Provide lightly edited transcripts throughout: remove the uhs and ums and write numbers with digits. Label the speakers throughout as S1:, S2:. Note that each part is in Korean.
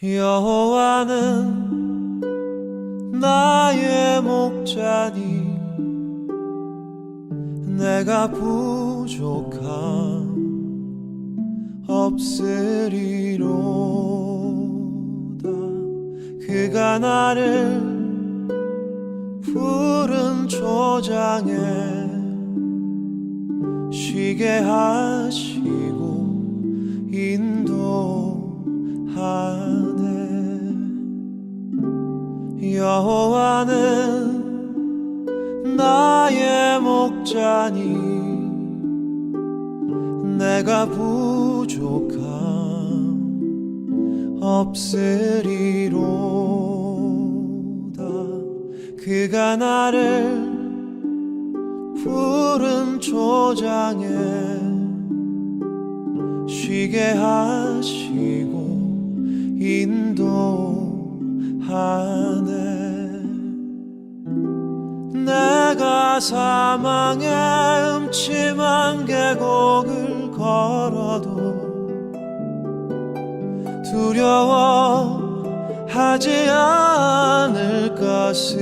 S1: 여호와는 나의 목자니 내가 부족함 없으리로다. 그가 나를 푸른 초장에 쉬게 하시고 인도하네. 여호와는 나의 목자니 내가 부족함 없으리로다. 그가 나를 푸른 초장에 쉬게 하시고 인도하네. 내가 사망의 음침한 계곡을 걸어도 두려워하지 않을 것은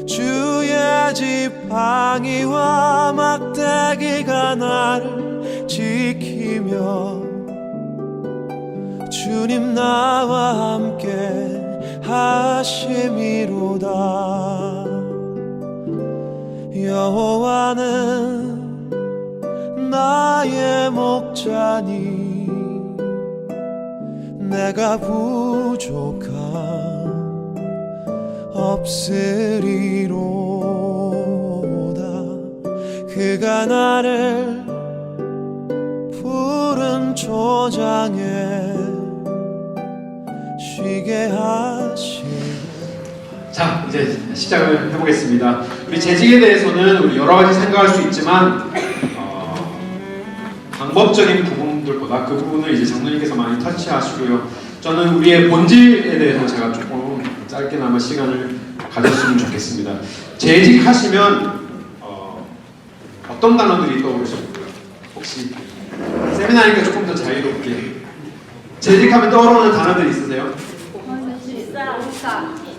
S1: 주의 지팡이와 막대기가 나를 지키며 주님 나와 함께 하심이로다. 여호와는 나의 목자니 내가 부족함 없으리로다. 그가 나를 푸른 초장에 쉬게 하시고.
S2: 자, 이제 시작을 해보겠습니다. 우리 재직에 대해서는 우리 여러 가지 생각할 수 있지만 방법적인 부분들보다 그 부분을 이제 장로님께서 많이 터치하시고요. 저는 우리의 본질에 대해서 제가 조금 짧게나마 시간을 가졌으면 좋겠습니다. 재직하시면 어떤 단어들이 떠오르실까요? 혹시 세미나니까 조금 더 자유롭게 재직하면 떠오르는 단어들 있으세요?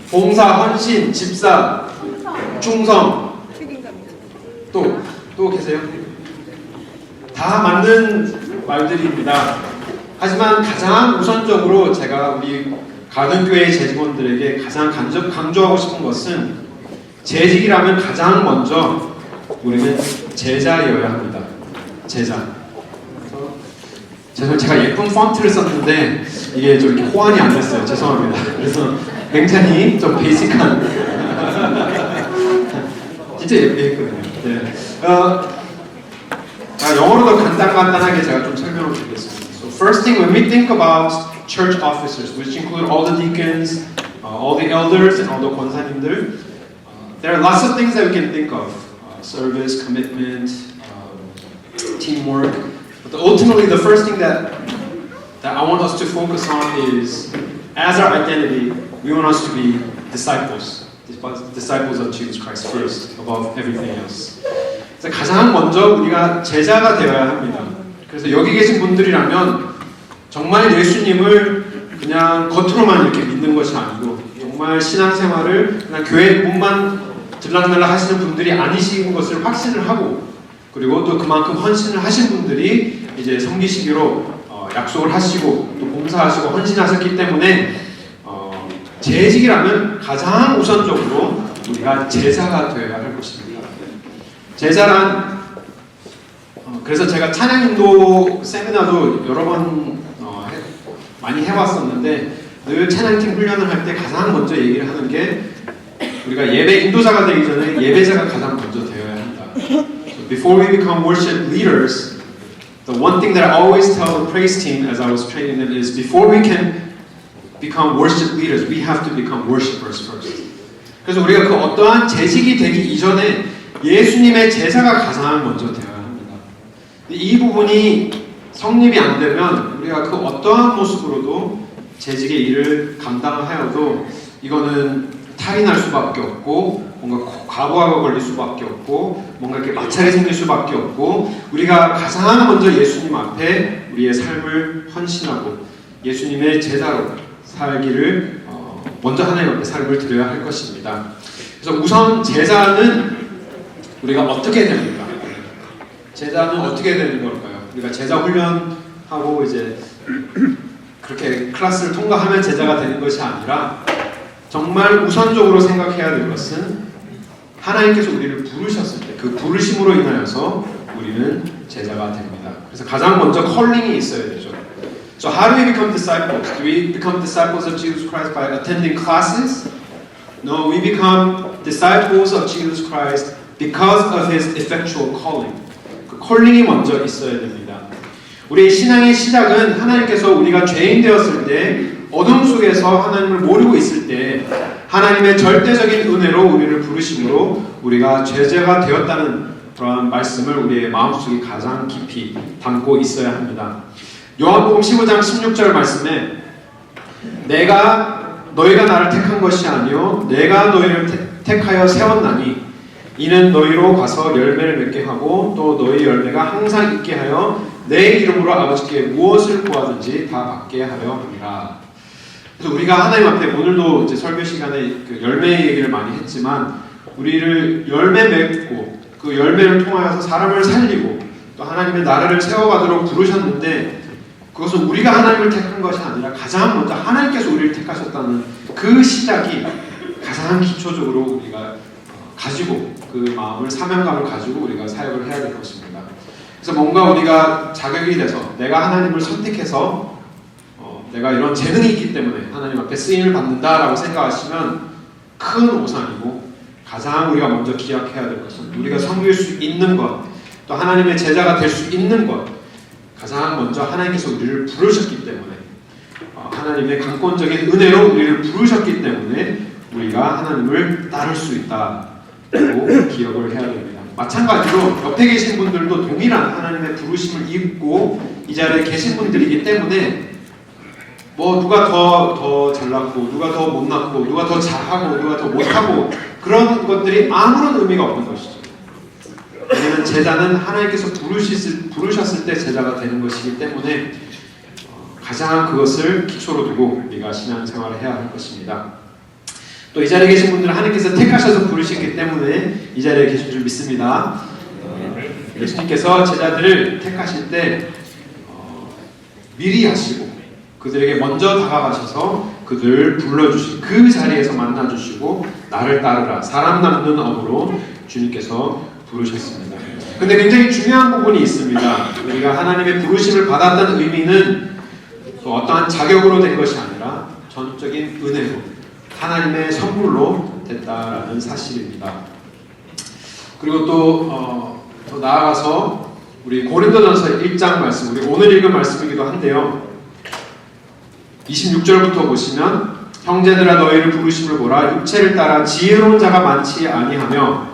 S2: 봉사, 헌신, 집사, 충성. 또 계세요? 다 맞는 말들입니다. 하지만 가장 우선적으로 제가 우리 가든교회 재직원들에게 가장 강조하고 싶은 것은 재직이라면 가장 먼저 우리는 제자여야 합니다. 제자. 죄송해요. 제가 예쁜 폰트를 썼는데 이게 좀 이렇게 호환이 안 됐어요. 죄송합니다. 그래서 굉장히 좀 베이직한 진짜 예쁘거든요. 네. 영어로도 간단하게 제가 좀 설명을 드리겠습니다. So first thing, when we think about church officers, which include all the deacons, all the elders, and all the 권사님들, there are lots of things that we can think of: service, commitment, teamwork. But ultimately, the first thing that I want us to focus on is, as our identity, we want us to be disciples of Jesus Christ first, above everything else. 그래서 가장 먼저 우리가 제자가 되어야 합니다. 그래서 여기 계신 분들이라면 정말 예수님을 그냥 겉으로만 이렇게 믿는 것이 아니고 정말 신앙생활을 그냥 교회 문만 들락날락 하시는 분들이 아니신 것을 확신을 하고, 그리고 또 그만큼 헌신을 하신 분들이 이제 섬기시기로 약속을 하시고 또 봉사하시고 헌신하셨기 때문에 재직이라면 가장 우선적으로 우리가 제자가 되어야 할 것입니다. 제자란 그래서 제가 찬양인도 세미나도 여러 번 많이 해왔었는데 늘 찬양팀 훈련을 할 때 가장 먼저 얘기를 하는 게 우리가 예배 인도자가 되기 전에 예배자가 가장 먼저 되어야 한다. So before we become worship leaders, the one thing that I always tell the praise team as I was training them is before we can become worship leaders, we have to become worshipers first. 그래서 우리가 그 어떠한 재직이 되기 이전에 예수님의 제자가 가장 먼저 되어야 합니다. 이 부분이 성립이 안 되면 우리가 그 어떠한 모습으로도 재직의 일을 감당하여도 이거는 탈이 날 수밖에 없고 뭔가 과부하가 걸릴 수밖에 없고 뭔가 이렇게 마찰이 생길 수밖에 없고 우리가 가장 먼저 예수님 앞에 우리의 삶을 헌신하고 예수님의 제자로 살기를 먼저 하나님 앞에 삶을 드려야 할 것입니다. 그래서 우선 제자는 우리가 어떻게 됩니까? 제자는 어떻게 되는 걸까요? 우리가 제자 훈련하고 이제 그렇게 클래스를 통과하면 제자가 되는 것이 아니라 정말 우선적으로 생각해야 될 것은 하나님께서 우리를 부르셨을 때 그 부르심으로 인하여서 우리는 제자가 됩니다. 그래서 가장 먼저 컬링이 있어야 되죠. So how do we become disciples? Do we become disciples of Jesus Christ by attending classes? No, we become disciples of Jesus Christ because of His effectual calling. 그 컬링이 먼저 있어야 됩니다. 우리의 신앙의 시작은 하나님께서 우리가 죄인 되었을 때 어둠 속에서 하나님을 모르고 있을 때 하나님의 절대적인 은혜로 우리를 부르심으로 우리가 제자가 되었다는 그러한 말씀을 우리의 마음속에 가장 깊이 담고 있어야 합니다. 요한복음 15장 16절 말씀에 너희가 나를 택한 것이 아니요 내가 너희를 택하여 세웠나니 이는 너희로 가서 열매를 맺게 하고 또 너희 열매가 항상 있게 하여 내 이름으로 아버지께 무엇을 구하든지 다 받게 하려 합니다. 그래서 우리가 하나님 앞에 오늘도 이제 설교 시간에 그 열매 얘기를 많이 했지만 우리를 열매 맺고 그 열매를 통하여서 사람을 살리고 또 하나님의 나라를 세워가도록 부르셨는데 그것은 우리가 하나님을 택한 것이 아니라 가장 먼저 하나님께서 우리를 택하셨다는 그 시작이 가장 기초적으로 우리가 가지고 그 마음을 사명감을 가지고 우리가 사역을 해야 될 것입니다. 그래서 뭔가 우리가 자격이 돼서 내가 하나님을 선택해서 내가 이런 재능이 있기 때문에 하나님 앞에 쓰임을 받는다라고 생각하시면 큰 오산이고 가장 우리가 먼저 기억해야 될 것은 우리가 섬길 수 있는 것 또 하나님의 제자가 될 수 있는 것 가장 먼저 하나님께서 우리를 부르셨기 때문에 하나님의 강권적인 은혜로 우리를 부르셨기 때문에 우리가 하나님을 따를 수 있다고 기억을 해야 됩니다. 마찬가지로 옆에 계신 분들도 동일한 하나님의 부르심을 입고 이 자리에 계신 분들이기 때문에 뭐 누가 더 잘났고 누가 더 못났고 누가 더 잘하고 누가 더 못하고 그런 것들이 아무런 의미가 없는 것이죠. 왜냐하면 제자는 하나님께서 부르셨을 때 제자가 되는 것이기 때문에 가장 그것을 기초로 두고 우리가 신앙생활을 해야 할 것입니다. 또 이 자리에 계신 분들은 하나님께서 택하셔서 부르시기 때문에 이 자리에 계신 줄 믿습니다. 예수님께서 제자들을 택하실 때 미리 하시고 그들에게 먼저 다가가셔서 그들을 불러주시고 그 자리에서 만나주시고 나를 따르라 사람 남는 업으로 주님께서 부르셨습니다. 근데 굉장히 중요한 부분이 있습니다. 우리가 하나님의 부르심을 받았다는 의미는 또 어떠한 자격으로 된 것이 아니라 전적인 은혜로 하나님의 선물로 됐다라는 사실입니다. 그리고 또 더 나아가서 우리 고린도전서 1장 말씀, 우리 오늘 읽은 말씀이기도 한데요. 26절부터 보시면 형제들아 너희를 부르심을 보라 육체를 따라 지혜로운 자가 많지 아니하며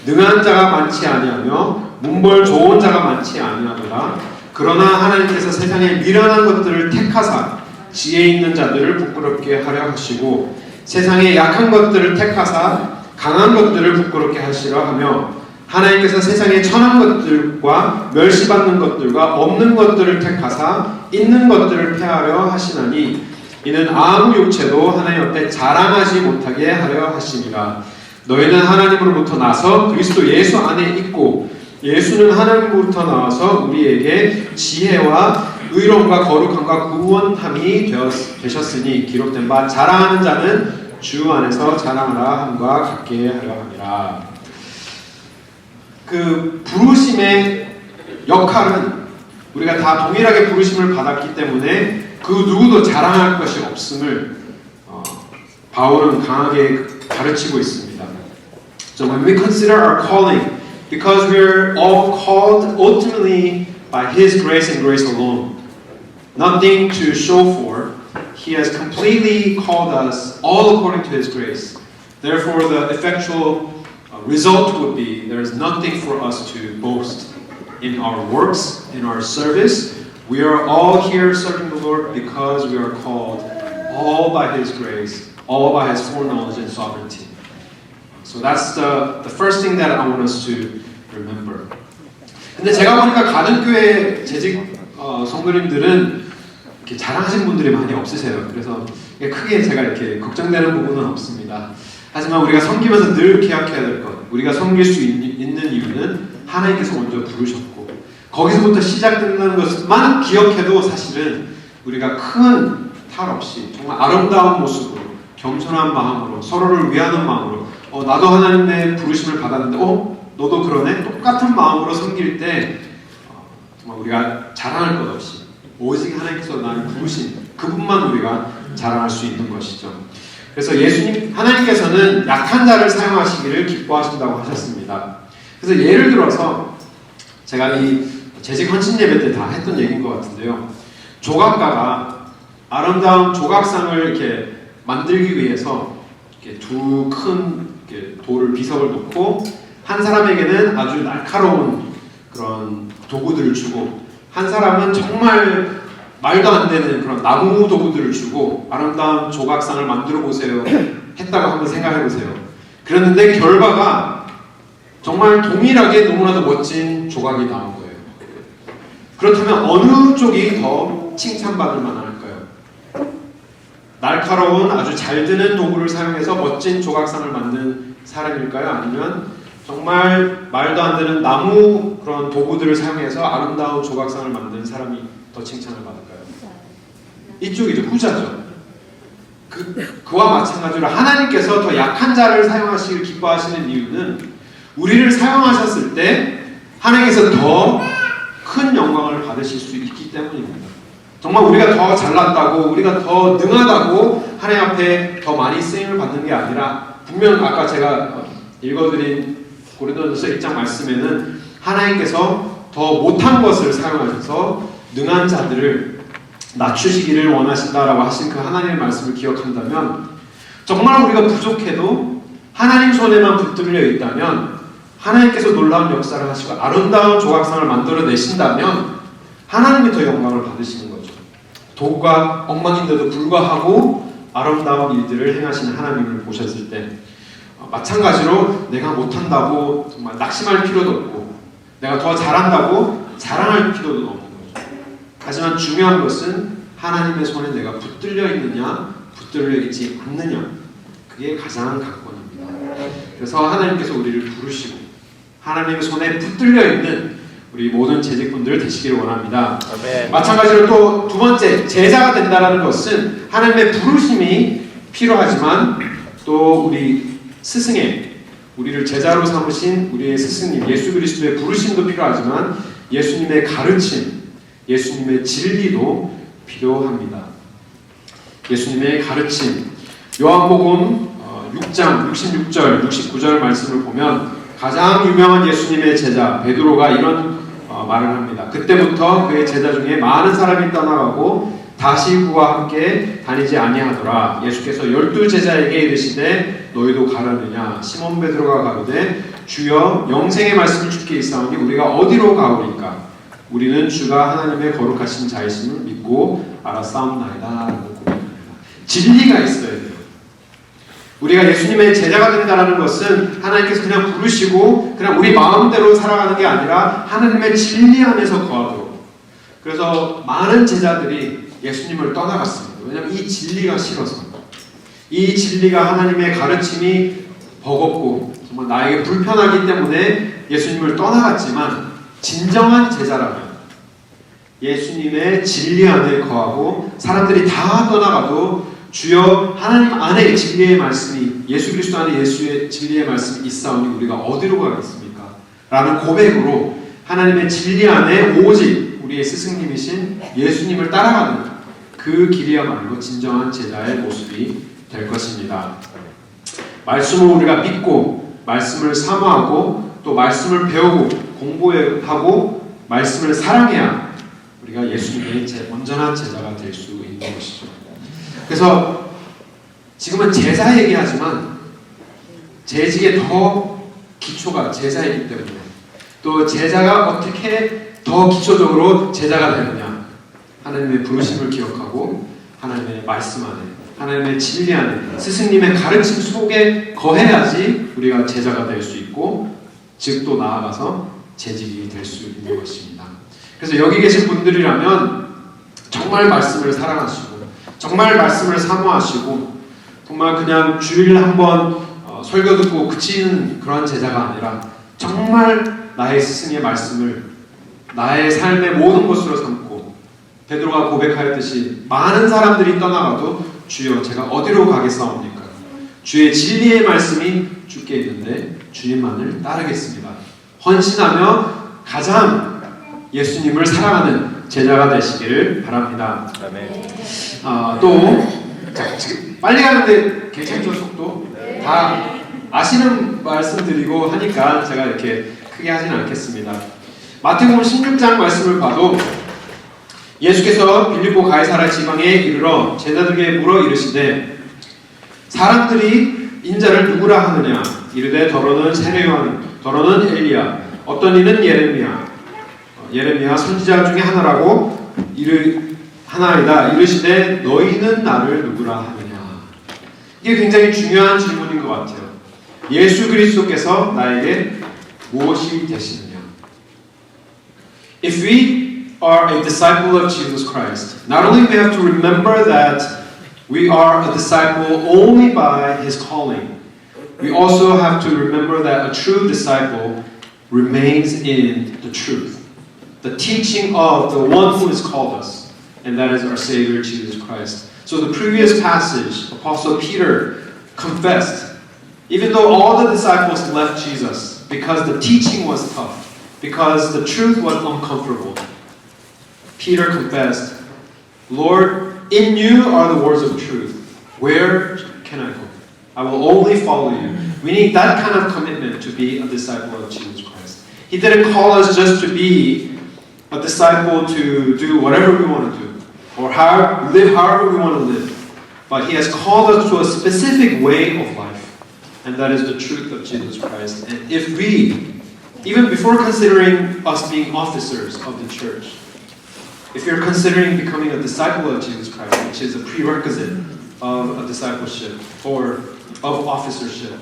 S2: 능한 자가 많지 아니하며 문벌 좋은 자가 많지 아니하더라. 그러나 하나님께서 세상의 미련한 것들을 택하사 지혜 있는 자들을 부끄럽게 하려 하시고 세상의 약한 것들을 택하사 강한 것들을 부끄럽게 하시려 하며 하나님께서 세상의 천한 것들과 멸시받는 것들과 없는 것들을 택하사 있는 것들을 폐하려 하시나니 이는 아무 육체도 하나님 앞에 자랑하지 못하게 하려 하심이라. 너희는 하나님으로부터 나서 그리스도 예수 안에 있고 예수는 하나님으로부터 나와서 우리에게 지혜와 의로움과 거룩함과 구원함이 되셨으니 기록된 바 자랑하는 자는 주 안에서 자랑하라 함과 같게 하려 함이라. 그 부르심의 역할은 우리가 다 동일하게 부르심을 받았기 때문에 그 누구도 자랑할 것이 없음을 바울은 강하게 가르치고 있습니다. So when we consider our calling, because we're all called ultimately by His grace and grace alone, nothing to show for, He has completely called us all according to His grace. Therefore, the effectual result would be there is nothing for us to boast in our works, in our service. We are all here serving the Lord because we are called all by His grace, all by His foreknowledge and sovereignty. So that's the first thing that I want us to remember. 근데 제가 보니까 가든교회 재직 성도님들은 이렇게 자랑하시는 분들이 많이 없으세요. 그래서 크게 제가 이렇게 걱정되는 부분은 없습니다. 하지만 우리가 섬기면서 늘 기억해야 될 것, 우리가 섬길 수 있는 이유는 하나님께서 먼저 부르셨고 거기서부터 시작된다는 것만 기억해도 사실은 우리가 큰 탈 없이 정말 아름다운 모습으로 겸손한 마음으로 서로를 위하는 마음으로 나도 하나님의 부르심을 받았는데 너도 그러네? 똑같은 마음으로 섬길 때 정말 우리가 자랑할 것 없이 오직 하나님께서 나를 부르신 그분만 우리가 자랑할 수 있는 것이죠. 그래서 하나님께서는 약한 자를 사용하시기를 기뻐하신다고 하셨습니다. 그래서 예를 들어서 제가 이 재직 헌신 예배 때 다 했던 얘기인 것 같은데요. 조각가가 아름다운 조각상을 이렇게 만들기 위해서 이렇게 두 큰 돌을 비석을 놓고 한 사람에게는 아주 날카로운 그런 도구들을 주고 한 사람은 정말 말도 안 되는 그런 나무 도구들을 주고 아름다운 조각상을 만들어 보세요 했다고 한번 생각해 보세요. 그랬는데 결과가 정말 동일하게 너무나도 멋진 조각이 나온 거예요. 그렇다면 어느 쪽이 더 칭찬받을 만할까요? 날카로운 아주 잘 드는 도구를 사용해서 멋진 조각상을 만든 사람일까요? 아니면 정말 말도 안 되는 나무 그런 도구들을 사용해서 아름다운 조각상을 만든 사람이 더 칭찬을 받을까요? 이쪽이죠. 후자죠. 그와 마찬가지로 하나님께서 더 약한 자를 사용하시길 기뻐하시는 이유는 우리를 사용하셨을 때 하나님께서 더 큰 영광을 받으실 수 있기 때문입니다. 정말 우리가 더 잘났다고 우리가 더 능하다고 하나님 앞에 더 많이 쓰임을 받는 게 아니라 분명 아까 제가 읽어드린 고린도전서 1장 말씀에는 하나님께서 더 못한 것을 사용하셔서 능한 자들을 낮추시기를 원하신다라고 하신 그 하나님의 말씀을 기억한다면 정말 우리가 부족해도 하나님 손에만 붙들려 있다면 하나님께서 놀라운 역사를 하시고 아름다운 조각상을 만들어내신다면 하나님이 더 영광을 받으시는 거죠. 도구가 엉망인데도 불구하고 아름다운 일들을 행하시는 하나님을 보셨을 때 마찬가지로 내가 못한다고 정말 낙심할 필요도 없고 내가 더 잘한다고 자랑할 필요도 없는 거죠. 하지만 중요한 것은 하나님의 손에 내가 붙들려 있느냐 붙들려 있지 않느냐 그게 가장 관건입니다. 그래서 하나님께서 우리를 부르시고 하나님의 손에 붙들려 있는 우리 모든 재직분들 되시기를 원합니다.
S3: 아멘.
S2: 마찬가지로 또 두 번째 제자가 된다는 것은 하나님의 부르심이 필요하지만 또 우리 스승의 우리를 제자로 삼으신 우리의 스승님 예수 그리스도의 부르심도 필요하지만 예수님의 가르침, 예수님의 진리도 필요합니다. 예수님의 가르침 요한복음 6장 66절 69절 말씀을 보면 가장 유명한 예수님의 제자 베드로가 이런 말을 합니다. 그때부터 그의 제자 중에 많은 사람이 떠나가고 다시 그와 함께 다니지 아니하더라. 예수께서 12제자에게 이르시되 너희도 가려느냐? 시몬 베드로가 가로되 주여 영생의 말씀을 주께 있사오니 우리가 어디로 가오리까? 우리는 주가 하나님의 거룩하신 자이심을 믿고 알았사옵나이다 라고 고백합니다. 진리가 있어야 돼요. 우리가 예수님의 제자가 된다는 것은 하나님께서 그냥 부르시고 그냥 우리 마음대로 살아가는 게 아니라 하나님의 진리 안에서 거하도록. 그래서 많은 제자들이 예수님을 떠나갔습니다. 왜냐하면 이 진리가 싫어서 이 진리가 하나님의 가르침이 버겁고 정말 나에게 불편하기 때문에 예수님을 떠나갔지만 진정한 제자라면 예수님의 진리 안에 거하고 사람들이 다 떠나가도 주여 하나님 안에 진리의 말씀이 예수 그리스도 안에 예수의 진리의 말씀이 있사오니 우리가 어디로 가겠습니까? 라는 고백으로 하나님의 진리 안에 오직 우리의 스승님이신 예수님을 따라가는 그 길이야말로 진정한 제자의 모습이 될 것입니다. 말씀을 우리가 믿고 말씀을 사모하고 또 말씀을 배우고 공부하고 말씀을 사랑해야 우리가 예수님의 온전한 제자가 될 수 있는 것이죠. 그래서 지금은 제자 얘기하지만 재직의 더 기초가 제자이기 때문에 또 제자가 어떻게 더 기초적으로 제자가 되느냐 하나님의 부르심을 기억하고 하나님의 말씀 안에 하나님의 진리 안에 스승님의 가르침 속에 거해야지 우리가 제자가 될 수 있고 즉 또 나아가서 재직이 될 수 있는 것입니다. 그래서 여기 계신 분들이라면 정말 말씀을 사랑하시고 정말 말씀을 사모하시고 정말 그냥 주일 한번 설교 듣고 그치는 그런 제자가 아니라 정말 나의 스승의 말씀을 나의 삶의 모든 것으로 삼고 베드로가 고백하였듯이 많은 사람들이 떠나가도 주여 제가 어디로 가겠사옵니까? 주의 진리의 말씀이 주께 있는데 주님만을 따르겠습니다. 헌신하며 가장 예수님을 사랑하는 제자가 되시기를 바랍니다. 또 지금 빨리 가는데 괜찮죠? 속도? 다 아시는 말씀 드리고 하니까 제가 이렇게 크게 하지는 않겠습니다. 마태복음 16장 말씀을 봐도 예수께서 빌립보 가이사랴 지방에 이르러 제자들에게 물어 이르시되 사람들이 인자를 누구라 하느냐 이르되 더러는 세례요한 더러는 엘리야 어떤 이는 예레미야 선지자 중에 하나라고 하나이다 이르시되 너희는 나를 누구라 하느냐. 이게 굉장히 중요한 질문인 것 같아요. 예수 그리스도께서 나에게 무엇이 되시느냐. If we are a disciple of Jesus Christ, not only we have to remember that we are a disciple only by His calling, we also have to remember that a true disciple remains in the truth, the teaching of the one who has called us, and that is our Savior Jesus Christ. So the previous passage, Apostle Peter confessed, even though all the disciples left Jesus because the teaching was tough, because the truth was uncomfortable, Peter confessed, Lord, in you are the words of truth. Where can I go? I will only follow you. We need that kind of commitment to be a disciple of Jesus Christ. He didn't call us just to be a disciple to do whatever we want to do or live however we want to live. But He has called us to a specific way of life, and that is the truth of Jesus Christ. And if we, even before considering us being officers of the church, if you're considering becoming a disciple of Jesus Christ, which is a prerequisite of a discipleship or of officership,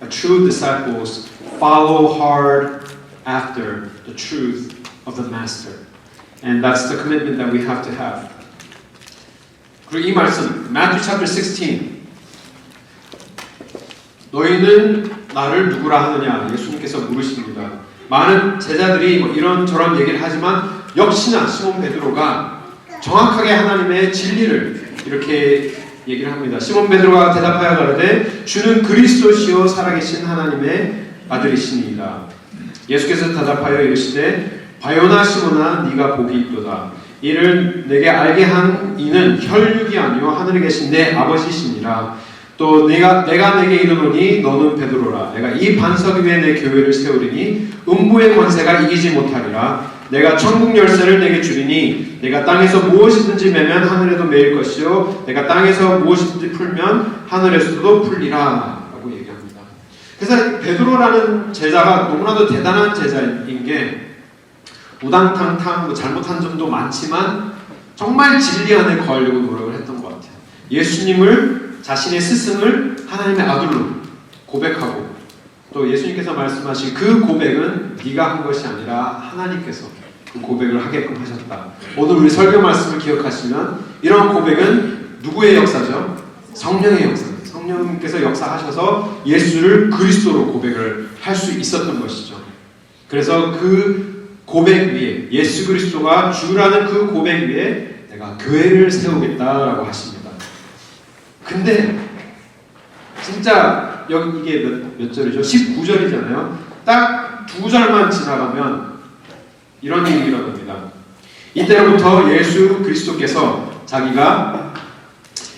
S2: a true disciples follow hard after the truth of the Master. And that's the commitment that we have to have. 그리고 이 말씀, Matthew chapter 16. 너희는 나를 누구라 하느냐? 예수님께서 물으십니다. 많은 제자들이 이런저런 얘기를 하지만 역시나 시몬 베드로가 정확하게 하나님의 진리를 이렇게 얘기를 합니다. 시몬 베드로가 대답하여 가로되 주는 그리스도시요 살아계신 하나님의 아들이시니이다. 예수께서 대답하여 이르시되 바요나 시몬아 네가 복이 있도다. 이를 내게 알게 한 이는 혈육이 아니요 하늘에 계신 내 아버지시니라. 또 내가 내게 이르노니 너는 베드로라. 내가 이 반석 위에 내 교회를 세우리니 음부의 권세가 이기지 못하리라. 내가 천국 열쇠를 내게 주리니 내가 땅에서 무엇이든지 매면 하늘에도 매일 것이요 내가 땅에서 무엇이든지 풀면 하늘에서도 풀리라 라고 얘기합니다. 그래서 베드로라는 제자가 너무나도 대단한 제자인 게 우당탕탕 잘못한 점도 많지만 정말 진리 안에 거하려고 노력을 했던 것 같아요. 예수님을 자신의 스승을 하나님의 아들로 고백하고 또 예수님께서 말씀하신 그 고백은 네가 한 것이 아니라 하나님께서 그 고백을 하게끔 하셨다. 오늘 우리 설교 말씀을 기억하시면 이런 고백은 누구의 역사죠? 성령의 역사입니다. 성령님께서 역사하셔서 예수를 그리스도로 고백을 할 수 있었던 것이죠. 그래서 그 고백 위에 예수 그리스도가 주라는 그 고백 위에 내가 교회를 세우겠다라고 하십니다. 근데 진짜 여기 이게 몇 절이죠? 19절이잖아요. 딱 두 절만 지나가면 이런 일이 일어납니다. 이때로부터 예수 그리스도께서 자기가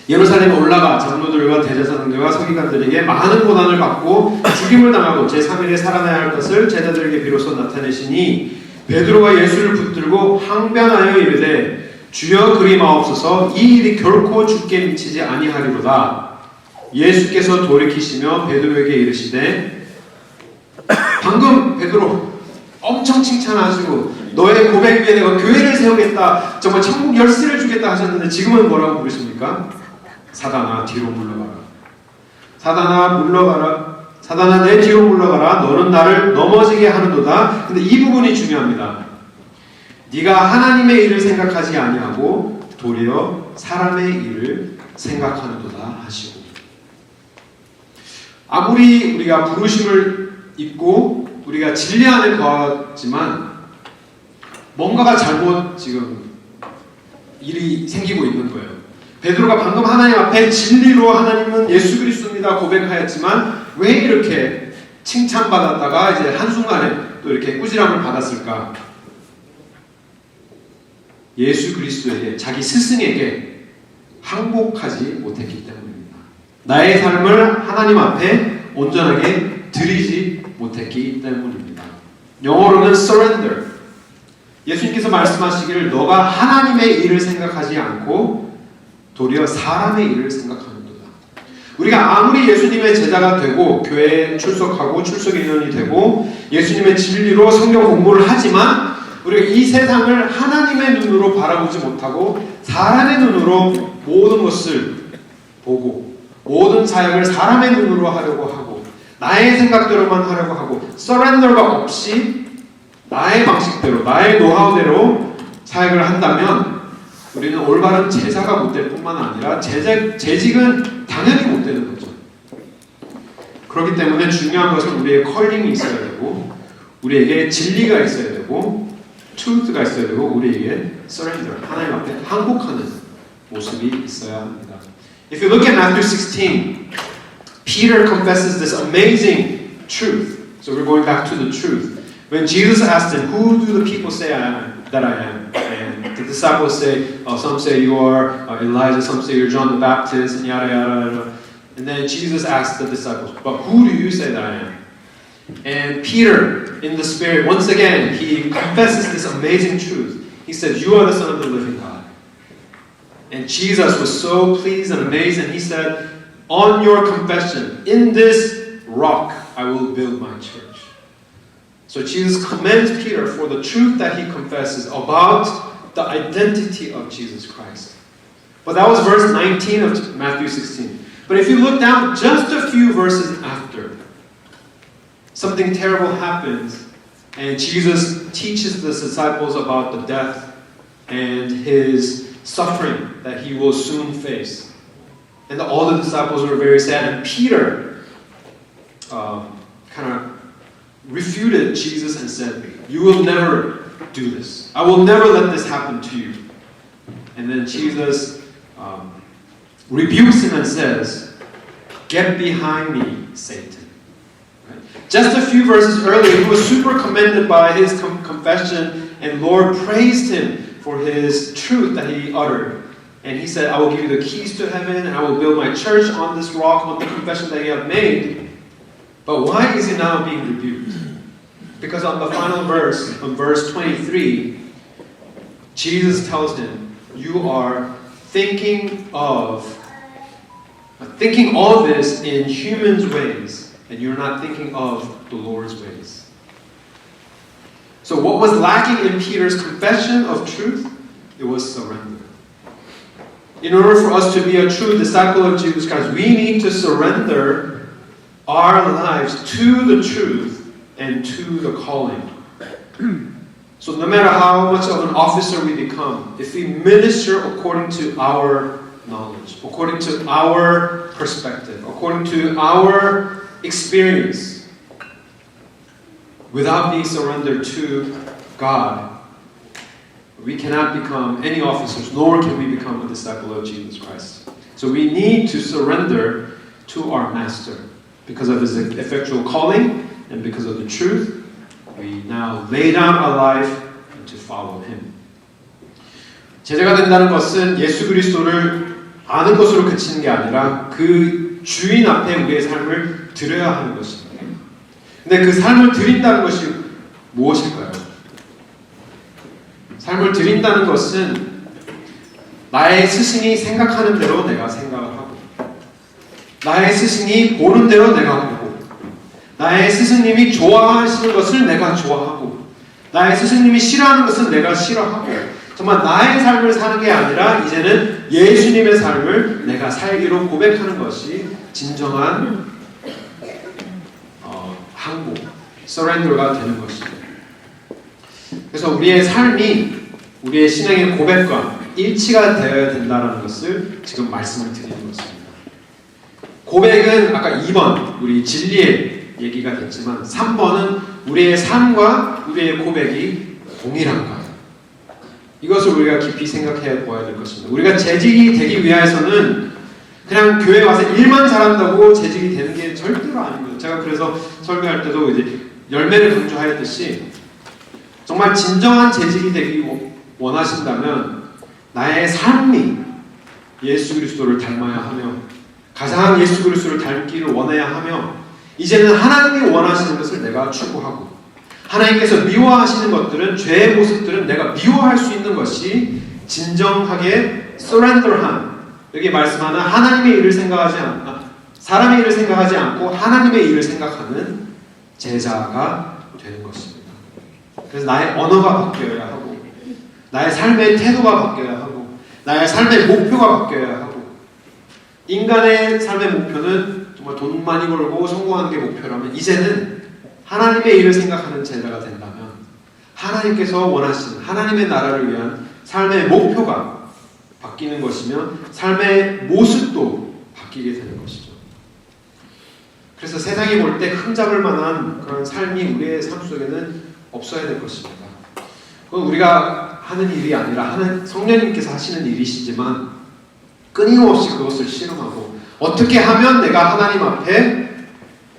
S2: 예루살렘에 올라가 장로들과 대제사장들과 서기관들에게 많은 고난을 받고 죽임을 당하고 제3일에 살아나야 할 것을 제자들에게 비로소 나타내시니 베드로가 예수를 붙들고 항변하여 이르되 주여 그리 마옵소서 이 일이 결코 주께 미치지 아니하리로다. 예수께서 돌이키시며 베드로에게 이르시되 방금 베드로 엄청 칭찬하시고 너의 고백 위에 내가 교회를 세우겠다 정말 천국 열쇠를 주겠다 하셨는데 지금은 뭐라고 부르십니까? 사단아 뒤로 물러가라. 사단아 물러가라. 사단아 내 뒤로 물러가라. 너는 나를 넘어지게 하는도다. 근데 이 부분이 중요합니다. 네가 하나님의 일을 생각하지 아니하고 도리어 사람의 일을 생각하는도다 하시고. 아무리 우리가 부르심을 입고 우리가 진리 안에 거하지만 뭔가가 잘못 지금 일이 생기고 있는 거예요. 베드로가 방금 하나님 앞에 진리로 하나님은 예수 그리스도입니다 고백하였지만 왜 이렇게 칭찬받았다가 이제 한순간에 또 이렇게 꾸지람을 받았을까? 예수 그리스도에게, 자기 스승에게 항복하지 못했기 때문입니다. 나의 삶을 하나님 앞에 온전하게 드리지 못했기 때문입니다. 영어로는 surrender. 예수님께서 말씀하시기를 너가 하나님의 일을 생각하지 않고 도리어 사람의 일을 생각하는도다. 우리가 아무리 예수님의 제자가 되고 교회에 출석하고 출석 인원이 되고 예수님의 진리로 성경 공부를 하지만 우리가 이 세상을 하나님의 눈으로 바라보지 못하고 사람의 눈으로 모든 것을 보고 모든 사역을 사람의 눈으로 하려고 하고 나의 생각대로만 하려고 하고 서렌더가 없이 나의 방식대로 나의 노하우대로 사역을 한다면 우리는 올바른 제자가 못 될 뿐만 아니라 재직은 당연히 못 되는 거죠. 그렇기 때문에 중요한 것은 우리의 컬링이 있어야 되고 우리에게 진리가 있어야 되고 truth가 있어야 되고 우리에게 surrender, 하나님 앞에 항복하는 모습이 있어야 합니다. If you look at Matthew 16, Peter confesses this amazing truth. So we're going back to the truth. When Jesus asked him, "Who do the people say that I am?" and the disciples say, "Some say you are Elijah, some say you're John the Baptist," and yada yada yada. And then Jesus asked the disciples, "But who do you say that I am?" And Peter, in the Spirit, once again, he confesses this amazing truth. He says, "You are the Son of the living God." And Jesus was so pleased and amazed, and he said, "On your confession, in this rock, I will build my church." So Jesus commends Peter for the truth that he confesses about the identity of Jesus Christ. But that was verse 19 of Matthew 16. But if you look down just a few verses after, something terrible happens, and Jesus teaches the disciples about the death and his suffering that he will soon face. And all the disciples were very sad, and Peter kind of refuted Jesus and said, "You will never do this. I will never let this happen to you." And then Jesus rebukes him and says, "Get behind me, Satan." Right? Just a few verses earlier, he was super commended by his confession, and Lord praised him for his truth that he uttered. And he said, "I will give you the keys to heaven, and I will build my church on this rock, on the confession that you have made." But why is he now being rebuked? Because on the final verse, on verse 23, Jesus tells him, "You are thinking all this in humans' ways, and you're not thinking of the Lord's ways." So what was lacking in Peter's confession of truth? It was surrender. In order for us to be a true disciple of Jesus Christ, we need to surrender our lives to the truth and to the calling. So no matter how much of an officer we become, if we minister according to our knowledge, according to our perspective, according to our experience, without being surrendered to God, we cannot become any officers, nor can we become a disciple of Jesus Christ. So we need to surrender to our Master. Because of his effectual calling and because of the truth, we now lay down our life to follow him. 제자가 된다는 것은 예수 그리스도를 아는 것으로 그치는 게 아니라 그 주인 앞에 우리의 삶을 드려야 하는 것입니다. 근데 그 삶을 드린다는 것이 무엇일까요? 삶을 드린다는 것은 나의 스승이 생각하는 대로 내가 생각을 하고 나의 스승이 보는 대로 내가 보고 나의 스승님이 좋아하시는 것을 내가 좋아하고 나의 스승님이 싫어하는 것은 내가 싫어하고 정말 나의 삶을 사는 게 아니라 이제는 예수님의 삶을 내가 살기로 고백하는 것이 진정한 항복, 서렌더가 되는 것입니다. 그래서 우리의 삶이 우리의 신앙의 고백과 일치가 되어야 된다는 것을 지금 말씀을 드리는 것입니다. 고백은 아까 2번 우리 진리의 얘기가 됐지만 3번은 우리의 삶과 우리의 고백이 동일한가. 이것을 우리가 깊이 생각해 보아야 될 것입니다. 우리가 재직이 되기 위해서는 그냥 교회 와서 일만 잘한다고 재직이 되는 게 절대로 아닙니다. 제가 그래서 설교할 때도 이제 열매를 강조하였듯이 정말 진정한 재직이 되기 원하신다면 나의 삶이 예수 그리스도를 닮아야 하며 가장 예수 그리스도를 닮기를 원해야 하며 이제는 하나님이 원하시는 것을 내가 추구하고 하나님께서 미워하시는 것들은 죄의 모습들은 내가 미워할 수 있는 것이 진정하게 surrender한 여기 말씀하는 하나님의 일을 생각하지 않고 사람의 일을 생각하지 않고 하나님의 일을 생각하는 제자가 되는 것입니다. 그래서 나의 언어가 바뀌어야 하고 나의 삶의 태도가 바뀌어야 하고 나의 삶의 목표가 바뀌어야 하고 인간의 삶의 목표는 정말 돈 많이 벌고 성공하는 게 목표라면 이제는 하나님의 일을 생각하는 제자가 된다면 하나님께서 원하시는 하나님의 나라를 위한 삶의 목표가 바뀌는 것이며 삶의 모습도 바뀌게 되는 것이죠. 그래서 세상이 볼 때 흠잡을 만한 그런 삶이 우리의 삶 속에는 없어야 될 것입니다. 그건 우리가 하는 일이 아니라 성령님께서 하시는 일이시지만 끊임없이 그것을 실험하고 어떻게 하면 내가 하나님 앞에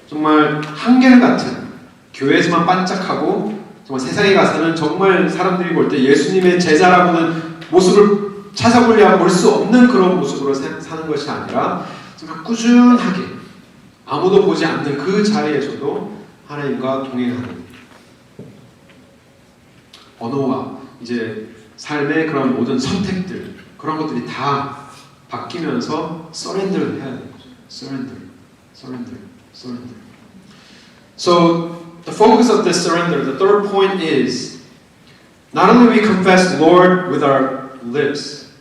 S2: 정말 한결같은 교회에서만 반짝하고 정말 세상에 가서는 정말 사람들이 볼 때 예수님의 제자라고는 모습을 찾아보려 볼 수 없는 그런 모습으로 사는 것이 아니라 정말 꾸준하게 아무도 보지 않는 그 자리에서도 하나님과 동행하는 언어와 이제 삶의 그런 모든 선택들 그런 것들이 다 바뀌면서 surrender를 해야 되는 거죠. surrender. So the focus of this surrender, the third point is not only we confess Lord with our lips,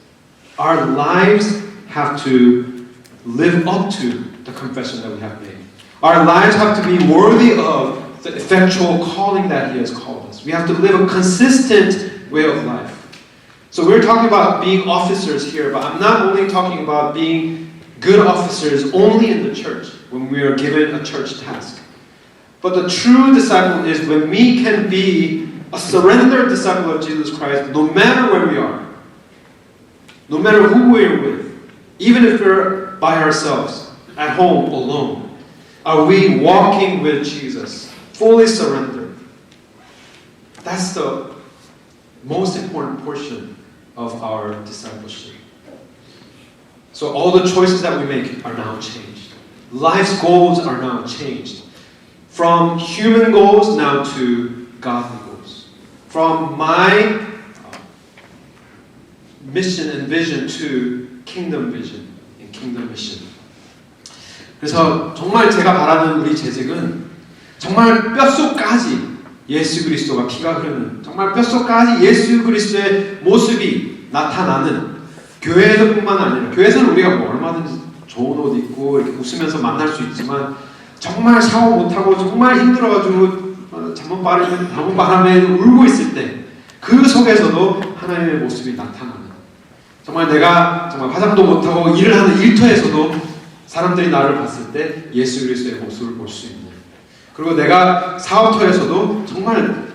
S2: our lives have to live up to the confession that we have made. Our lives have to be worthy of the effectual calling that He has called us. We have to live a consistent way of life. So we're talking about being officers here, but I'm not only talking about being good officers only in the church when we are given a church task. But the true disciple is when we can be a surrendered disciple of Jesus Christ no matter where we are, no matter who we're with, even if we're by ourselves, at home, alone. Are we walking with Jesus, fully surrendered? That's the most important portion of our discipleship. So all the choices that we make are now changed. Life's goals are now changed. From human goals now to godly goals. From my mission and vision to kingdom vision and kingdom mission. 그래서 정말 제가 바라는 우리 재직은 정말 뼛속까지 예수 그리스도가 피가 흐르는 정말 뼛속까지 예수 그리스도의 모습이 나타나는 교회에서뿐만 아니라 교회에서는 우리가 뭐 얼마든지 좋은 옷 입고 이렇게 웃으면서 만날 수 있지만 정말 샤워 못하고 정말 힘들어가지고 잠못 바람에 울고 있을 때 그 속에서도 하나님의 모습이 나타나는 정말 내가 정말 화장도 못하고 일을 하는 일터에서도 사람들이 나를 봤을 때 예수 그리스도의 모습을 볼 수 있는 그리고 내가 사업터에서도 정말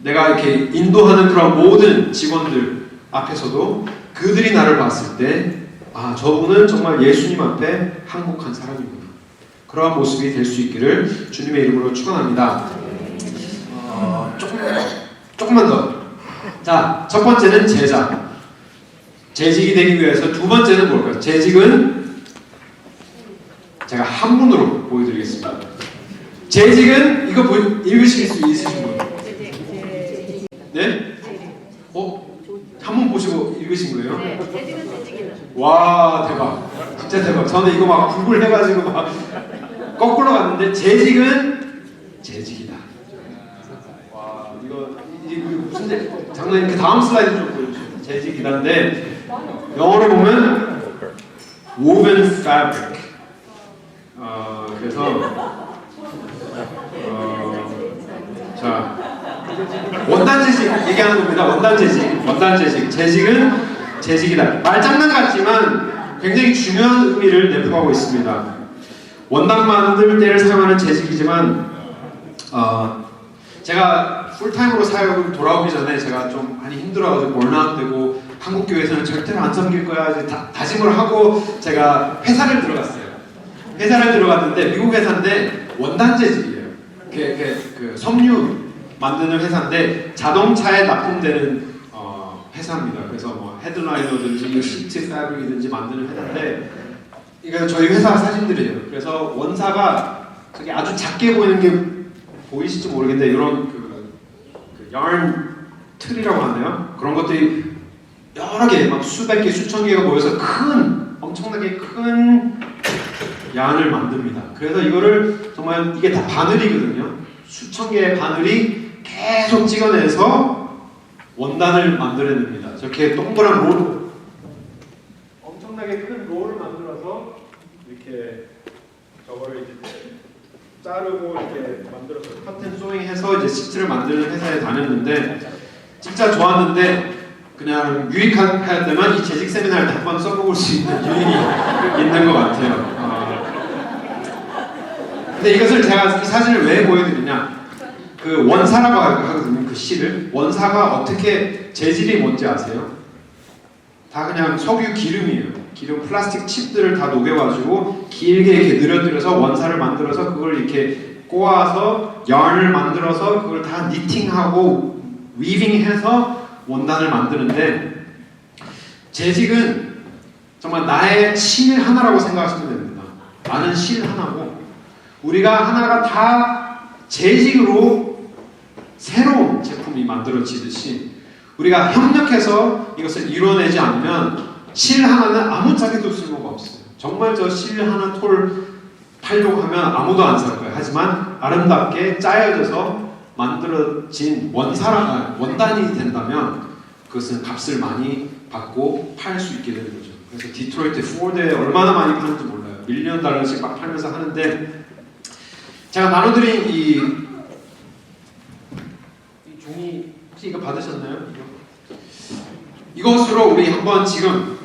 S2: 내가 이렇게 인도하는 그런 모든 직원들 앞에서도 그들이 나를 봤을 때 아, 저분은 정말 예수님 앞에 항복한 사람이구나. 그러한 모습이 될 수 있기를 주님의 이름으로 축원합니다. 조금만 더. 자, 첫 번째는 제자. 재직이 되기 위해서 두 번째는 뭘까요? 재직은 제가 한문으로 보여드리겠습니다. 재직은 이거 읽으실 수 있으신 분? 네? 한문 보시고 읽으신 거예요?
S3: 네, 재직은 재직이다.
S2: 와, 대박. 진짜 대박. 저는 이거 막 구글 해가지고 막 거꾸로 갔는데 재직은 재직이다. 와, 이거 무슨 장난이 그 다음 슬라이드 좀 보여주세요. 재직이다인데 영어로 보면 woven fabric. 그래서 자 원단 재직 얘기하는 겁니다. 원단 재직, 원단 재직. 재직은 재직이다. 말장난 같지만 굉장히 중요한 의미를 내포하고 있습니다. 원단 만들 때를 사용하는 재직이지만 제가 풀타임으로 사역을 돌아오기 전에 제가 좀 많이 힘들어가지고 burnout되고 한국 교회에서는 절대로 안 섬길 거야 다짐을 하고 제가 회사를 들어갔어요. 회사를 들어갔는데 미국 회사인데 원단 재직이에요. 그 섬유 만드는 회사인데 자동차에 납품되는 회사입니다. 그래서 뭐 헤드라이너든지 시트 패브릭이든지 만드는 회사인데 이거 저희 회사 사진들이에요. 그래서 원사가 저기 아주 작게 보이는 게 보이실지 모르겠는데 이런 그 yarn 틀이라고 하네요. 그런 것들이 여러 개, 막 수백 개, 수천 개가 모여서 엄청나게 큰 양을 만듭니다. 그래서 이거를 정말 이게 다 바늘이거든요. 수천 개의 바늘이 계속 찍어내서 원단을 만들어냅니다. 저렇게 동그란 롤, 엄청나게 큰 롤을 만들어서 이렇게 저거를 이제 자르고 이렇게 만들어서 커튼 소잉해서 이제 시트를 만드는 회사에 다녔는데 진짜 좋았는데 그냥 유익하였다면 이 재직 세미나를 몇 번 써먹을 수 있는 유익이 있는 것 같아요. 근데 이것을 제가 이 사진을 왜 보여드리냐? 그 원사라고 하거든요. 그 실을 원사가 어떻게 재질이 뭔지 아세요? 다 그냥 석유 기름이에요. 기름 플라스틱 칩들을 다 녹여가지고 길게 이렇게 늘어뜨려서 원사를 만들어서 그걸 이렇게 꼬아서 yarn을 만들어서 그걸 다 니팅하고 위빙해서 원단을 만드는데 재직은 정말 나의 실 하나라고 생각하시면 됩니다. 나는 실 하나고 우리가 하나가 다 재직으로 새로운 제품이 만들어지듯이 우리가 협력해서 이것을 이뤄내지 않으면 실 하나는 아무짝에도 쓸모가 없어요. 정말 저 실 하나 톨 팔려고 하면 아무도 안 살 거예요. 하지만 아름답게 짜여져서 만들어진 원단이 된다면 그것은 값을 많이 받고 팔 수 있게 되는 거죠. 그래서 디트로이트 포드에 얼마나 많이 파는지 몰라요. $1,000,000씩 막 팔면서 하는데 제가 나눠드린 이 종이 혹시 이거 받으셨나요? 이것으로 우리 한번 지금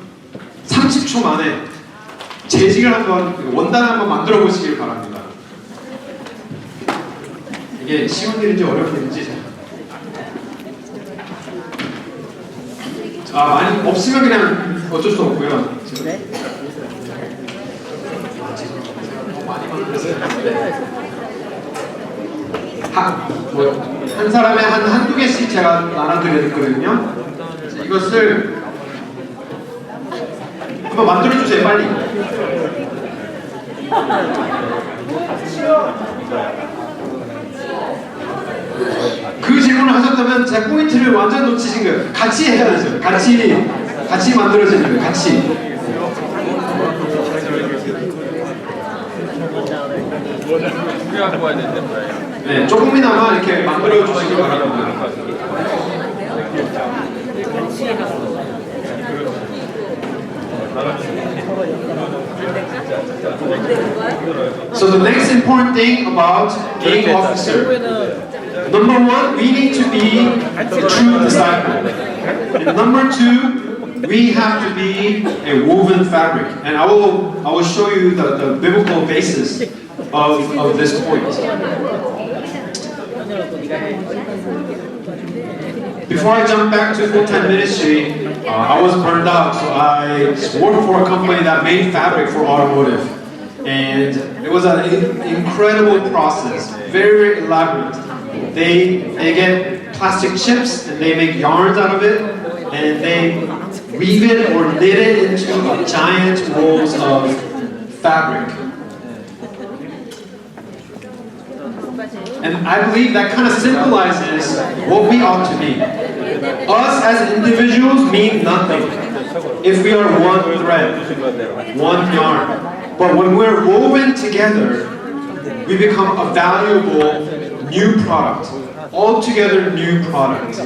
S2: 30초 만에 재직을 한번 원단을 한번 만들어 보시길 바랍니다. 이게 쉬운 일인지 어려운 일인지 많이 없으면 그냥 어쩔 수 없고요. 많이 만들었어요. 한 사람에 한두 개씩 제가 나눠드렸거든요. 이것을 한번 만들어주세요, 빨리. 그 질문을 하셨다면 제 포인트를 완전 놓치신 거예요. 같이 해야 되죠. 같이 만들어지는 거예요. 같이. 네, 조금이나마 이렇게 만들어 주시기 바랍니다. So the next important thing about being officer, number one, we need to be a true disciple. And number two, we have to be a woven fabric. And I will show you the biblical basis of this point. Before I jump back to full-time ministry, I was burned out, so I worked for a company that made fabric for automotive. And it was an incredible process, very elaborate. They get plastic chips and they make yarns out of it, and they weave it or knit it into giant rolls of fabric. And I believe that kind of symbolizes what we ought to be. Us as individuals mean nothing if we are one thread, one yarn. But when we're woven together, we become a valuable new product, altogether new product.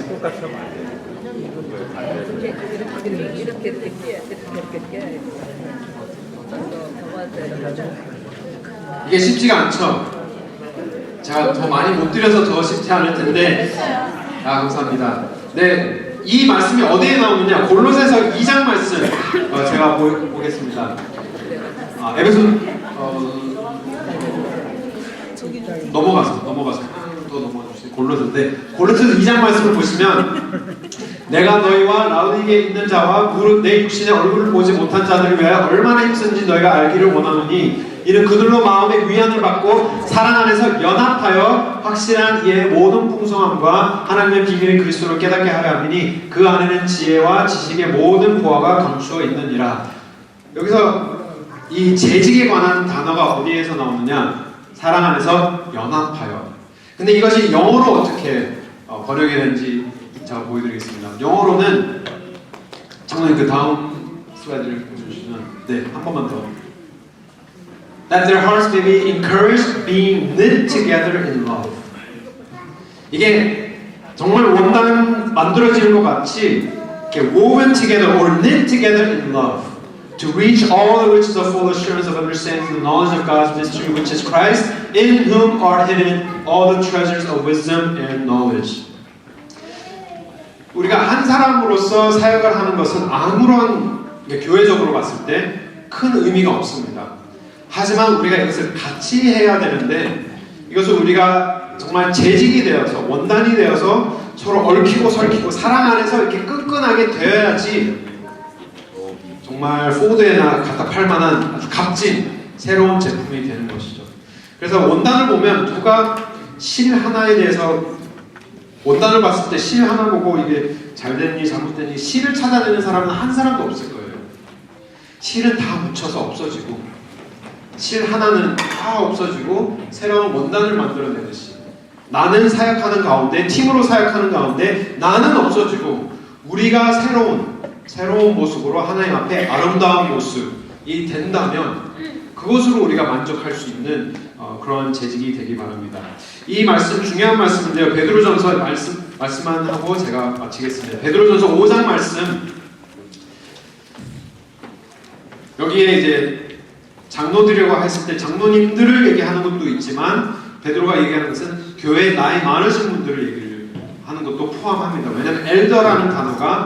S2: 이게 쉽지가 않죠. 제가 더 많이 못 드려서 더 쉽지 않을 텐데 아, 감사합니다. 네, 이 말씀이 어디에 나오느냐? 골로새서 2장 말씀 제가 보겠습니다. 에베소 넘어가서 또 넘어가 주세요. 골로새서 2장 말씀을 보시면 내가 너희와 라우디게에 있는 자와 무릇 내 육신의 얼굴을 보지 못한 자들을 위하여 얼마나 힘쓴지 너희가 알기를 원하노니 이는 그들로 마음의 위안을 받고 사랑 안에서 연합하여 확실한 이의 모든 풍성함과 하나님의 비밀인 그리스도를 깨닫게 하려 함이니 그 안에는 지혜와 지식의 모든 보화가 감추어 있느니라. 여기서 이 재직에 관한 단어가 어디에서 나오느냐? 사랑 안에서 연합하여. 근데 이것이 영어로 어떻게 번역이 되는지 제가 보여드리겠습니다. 영어로는 장로님 그 다음 슬라이드를 보여주시면 한 번만 더. That their hearts may be encouraged, being knit together in love. 이게 정말 원단 만들어지는 것 같이 이렇게 woven together or knit together in love to reach all the riches of full assurance of understanding the knowledge of God's mystery which is Christ, in whom are hidden all the treasures of wisdom and knowledge. 우리가 한 사람으로서 사역을 하는 것은 아무런 교회적으로 봤을 때 큰 의미가 없습니다. 하지만 우리가 이것을 같이 해야 되는데 이것을 우리가 정말 재직이 되어서 원단이 되어서 서로 얽히고 설키고 사랑 안에서 이렇게 끈끈하게 되어야지 정말 포드에 갖다 팔만한 아주 값진 새로운 제품이 되는 것이죠. 그래서 원단을 보면 누가 실 하나에 대해서 원단을 봤을 때 실 하나 보고 이게 잘 됐니 잘못됐니 실을 찾아내는 사람은 한 사람도 없을 거예요. 실은 다 묻혀서 없어지고 실 하나는 다 없어지고 새로운 원단을 만들어내듯이 나는 사역하는 가운데 팀으로 사역하는 가운데 나는 없어지고 우리가 새로운 모습으로 하나님 앞에 아름다운 모습이 된다면 그것으로 우리가 만족할 수 있는 그런 재직이 되기 바랍니다. 이 말씀 중요한 말씀인데요. 베드로전서 말씀만 하고 제가 마치겠습니다. 베드로전서 5장 말씀 여기에 이제 장로들이라고 했을 때 장로님들을 얘기하는 것도 있지만 베드로가 얘기하는 것은 교회에 나이 많으신 분들을 얘기를 하는 것도 포함합니다. 왜냐하면 엘더라는 단어가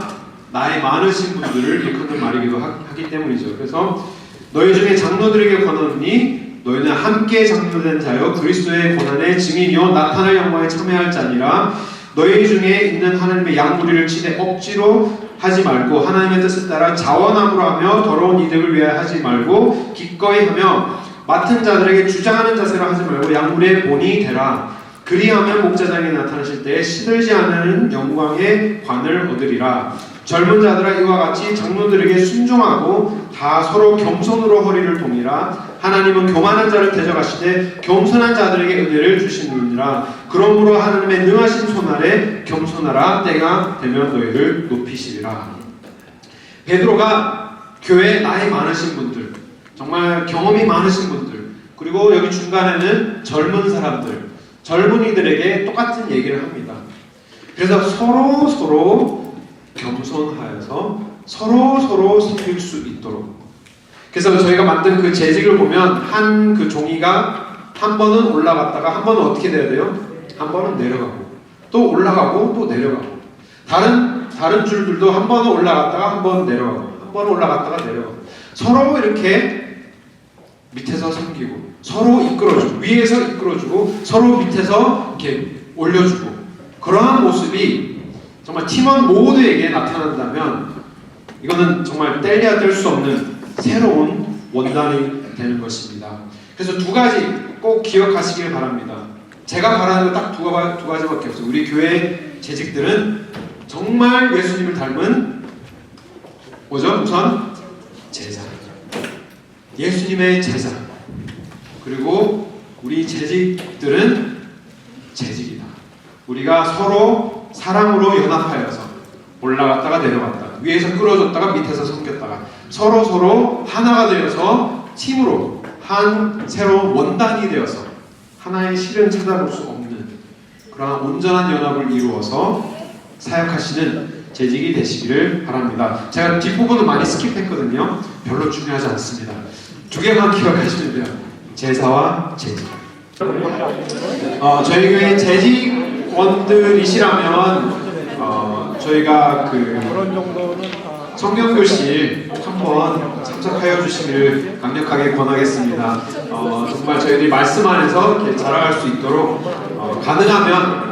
S2: 나이 많으신 분들을 일컫는 말이기도 하기 때문이죠. 그래서 너희 중에 장로들에게 권하노니 너희는 함께 장로된 자여 그리스도의 고난의 증인이요 나타날 영광에 참여할 자니라. 너희 중에 있는 하나님의 양무리를 치되 억지로 하지 말고 하나님의 뜻을 따라 자원함으로 하며 더러운 이득을 위하여 하지 말고 기꺼이 하며 맡은 자들에게 주장하는 자세로 하지 말고 양무리의 본이 되라. 그리하면 목자장이 나타나실 때에 시들지 않는 영광의 관을 얻으리라. 젊은 자들아 이와 같이 장로들에게 순종하고 다 서로 겸손으로 허리를 동이라. 하나님은 교만한 자를 대적하시되 겸손한 자들에게 은혜를 주시느니라. 그러므로 하나님의 능하신 손 아래 겸손하라. 때가 되면 너희를 높이시리라. 베드로가 교회에 나이 많으신 분들, 정말 경험이 많으신 분들, 그리고 여기 중간에는 젊은 사람들, 젊은이들에게 똑같은 얘기를 합니다. 그래서 서로 겸손하여서 서로 섬길 수 있도록. 그래서 저희가 만든 그 재직을 보면 한 그 종이가 한 번은 올라갔다가 한 번은 어떻게 돼야 돼요? 한 번은 내려가고 또 올라가고 또 내려가고 다른 줄들도 한 번은 올라갔다가 한 번은 내려가고 한 번은 올라갔다가 내려가고 서로 이렇게 밑에서 섬기고 서로 이끌어주고 위에서 이끌어주고 서로 밑에서 이렇게 올려주고 그러한 모습이 정말 팀원 모두에게 나타난다면 이거는 정말 뗄래야 뗄 수 없는 새로운 원단이 되는 것입니다. 그래서 두 가지 꼭 기억하시길 바랍니다. 제가 바라는 건 딱 두 가지밖에 없어요. 우리 교회 재직들은 정말 예수님을 닮은 뭐죠? 우선 제자. 예수님의 제자. 그리고 우리 재직들은 재직이다. 우리가 서로 사랑으로 연합하여서 올라갔다가 내려갔다가 위에서 끌어줬다가 밑에서 섬겼다가 서로 하나가 되어서 팀으로 한 새로운 원단이 되어서 하나의 실은 찾아볼 수 없는 그러한 온전한 연합을 이루어서 사역하시는 재직이 되시기를 바랍니다. 제가 뒷부분은 많이 스킵했거든요. 별로 중요하지 않습니다. 두 개만 기억하시면 돼요. 제사와 재직. 저희 교회 재직 원들이시라면 저희가 그 성경교실 한번 참석하여 주시기를 강력하게 권하겠습니다. 정말 저희들이 말씀 안에서 이렇게 자라갈 수 있도록 가능하면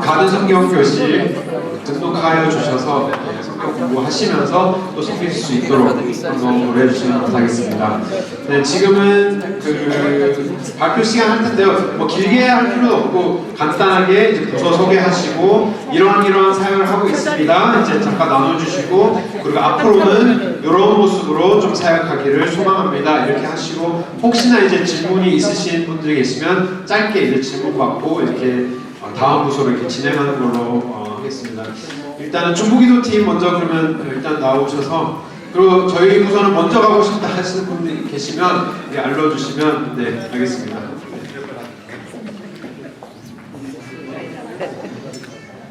S2: 가든 성경교실 등록하여 주셔서 성경 공부하시면서 또 섬길 수 있도록 한번 해주시면 감사하겠습니다. 네, 지금은 그 발표 시간 할 텐데요. 뭐 길게 할 필요도 없고 간단하게 이제 부서 소개하시고 이러한 사역을 하고 있습니다. 이제 잠깐 나눠주시고 그리고 앞으로는 이런 모습으로 좀 사역하기를 소망합니다. 이렇게 하시고 혹시나 이제 질문이 있으신 분들이 계시면 짧게 이제 질문 받고 이렇게 다음 부서로 이렇게 진행하는 걸로 하겠습니다. 일단은 중부기도팀 먼저 그러면 일단 나오셔서 그리고 저희 부서는 먼저 가고 싶다 하시는 분들이 계시면 알려주시면 네 알겠습니다.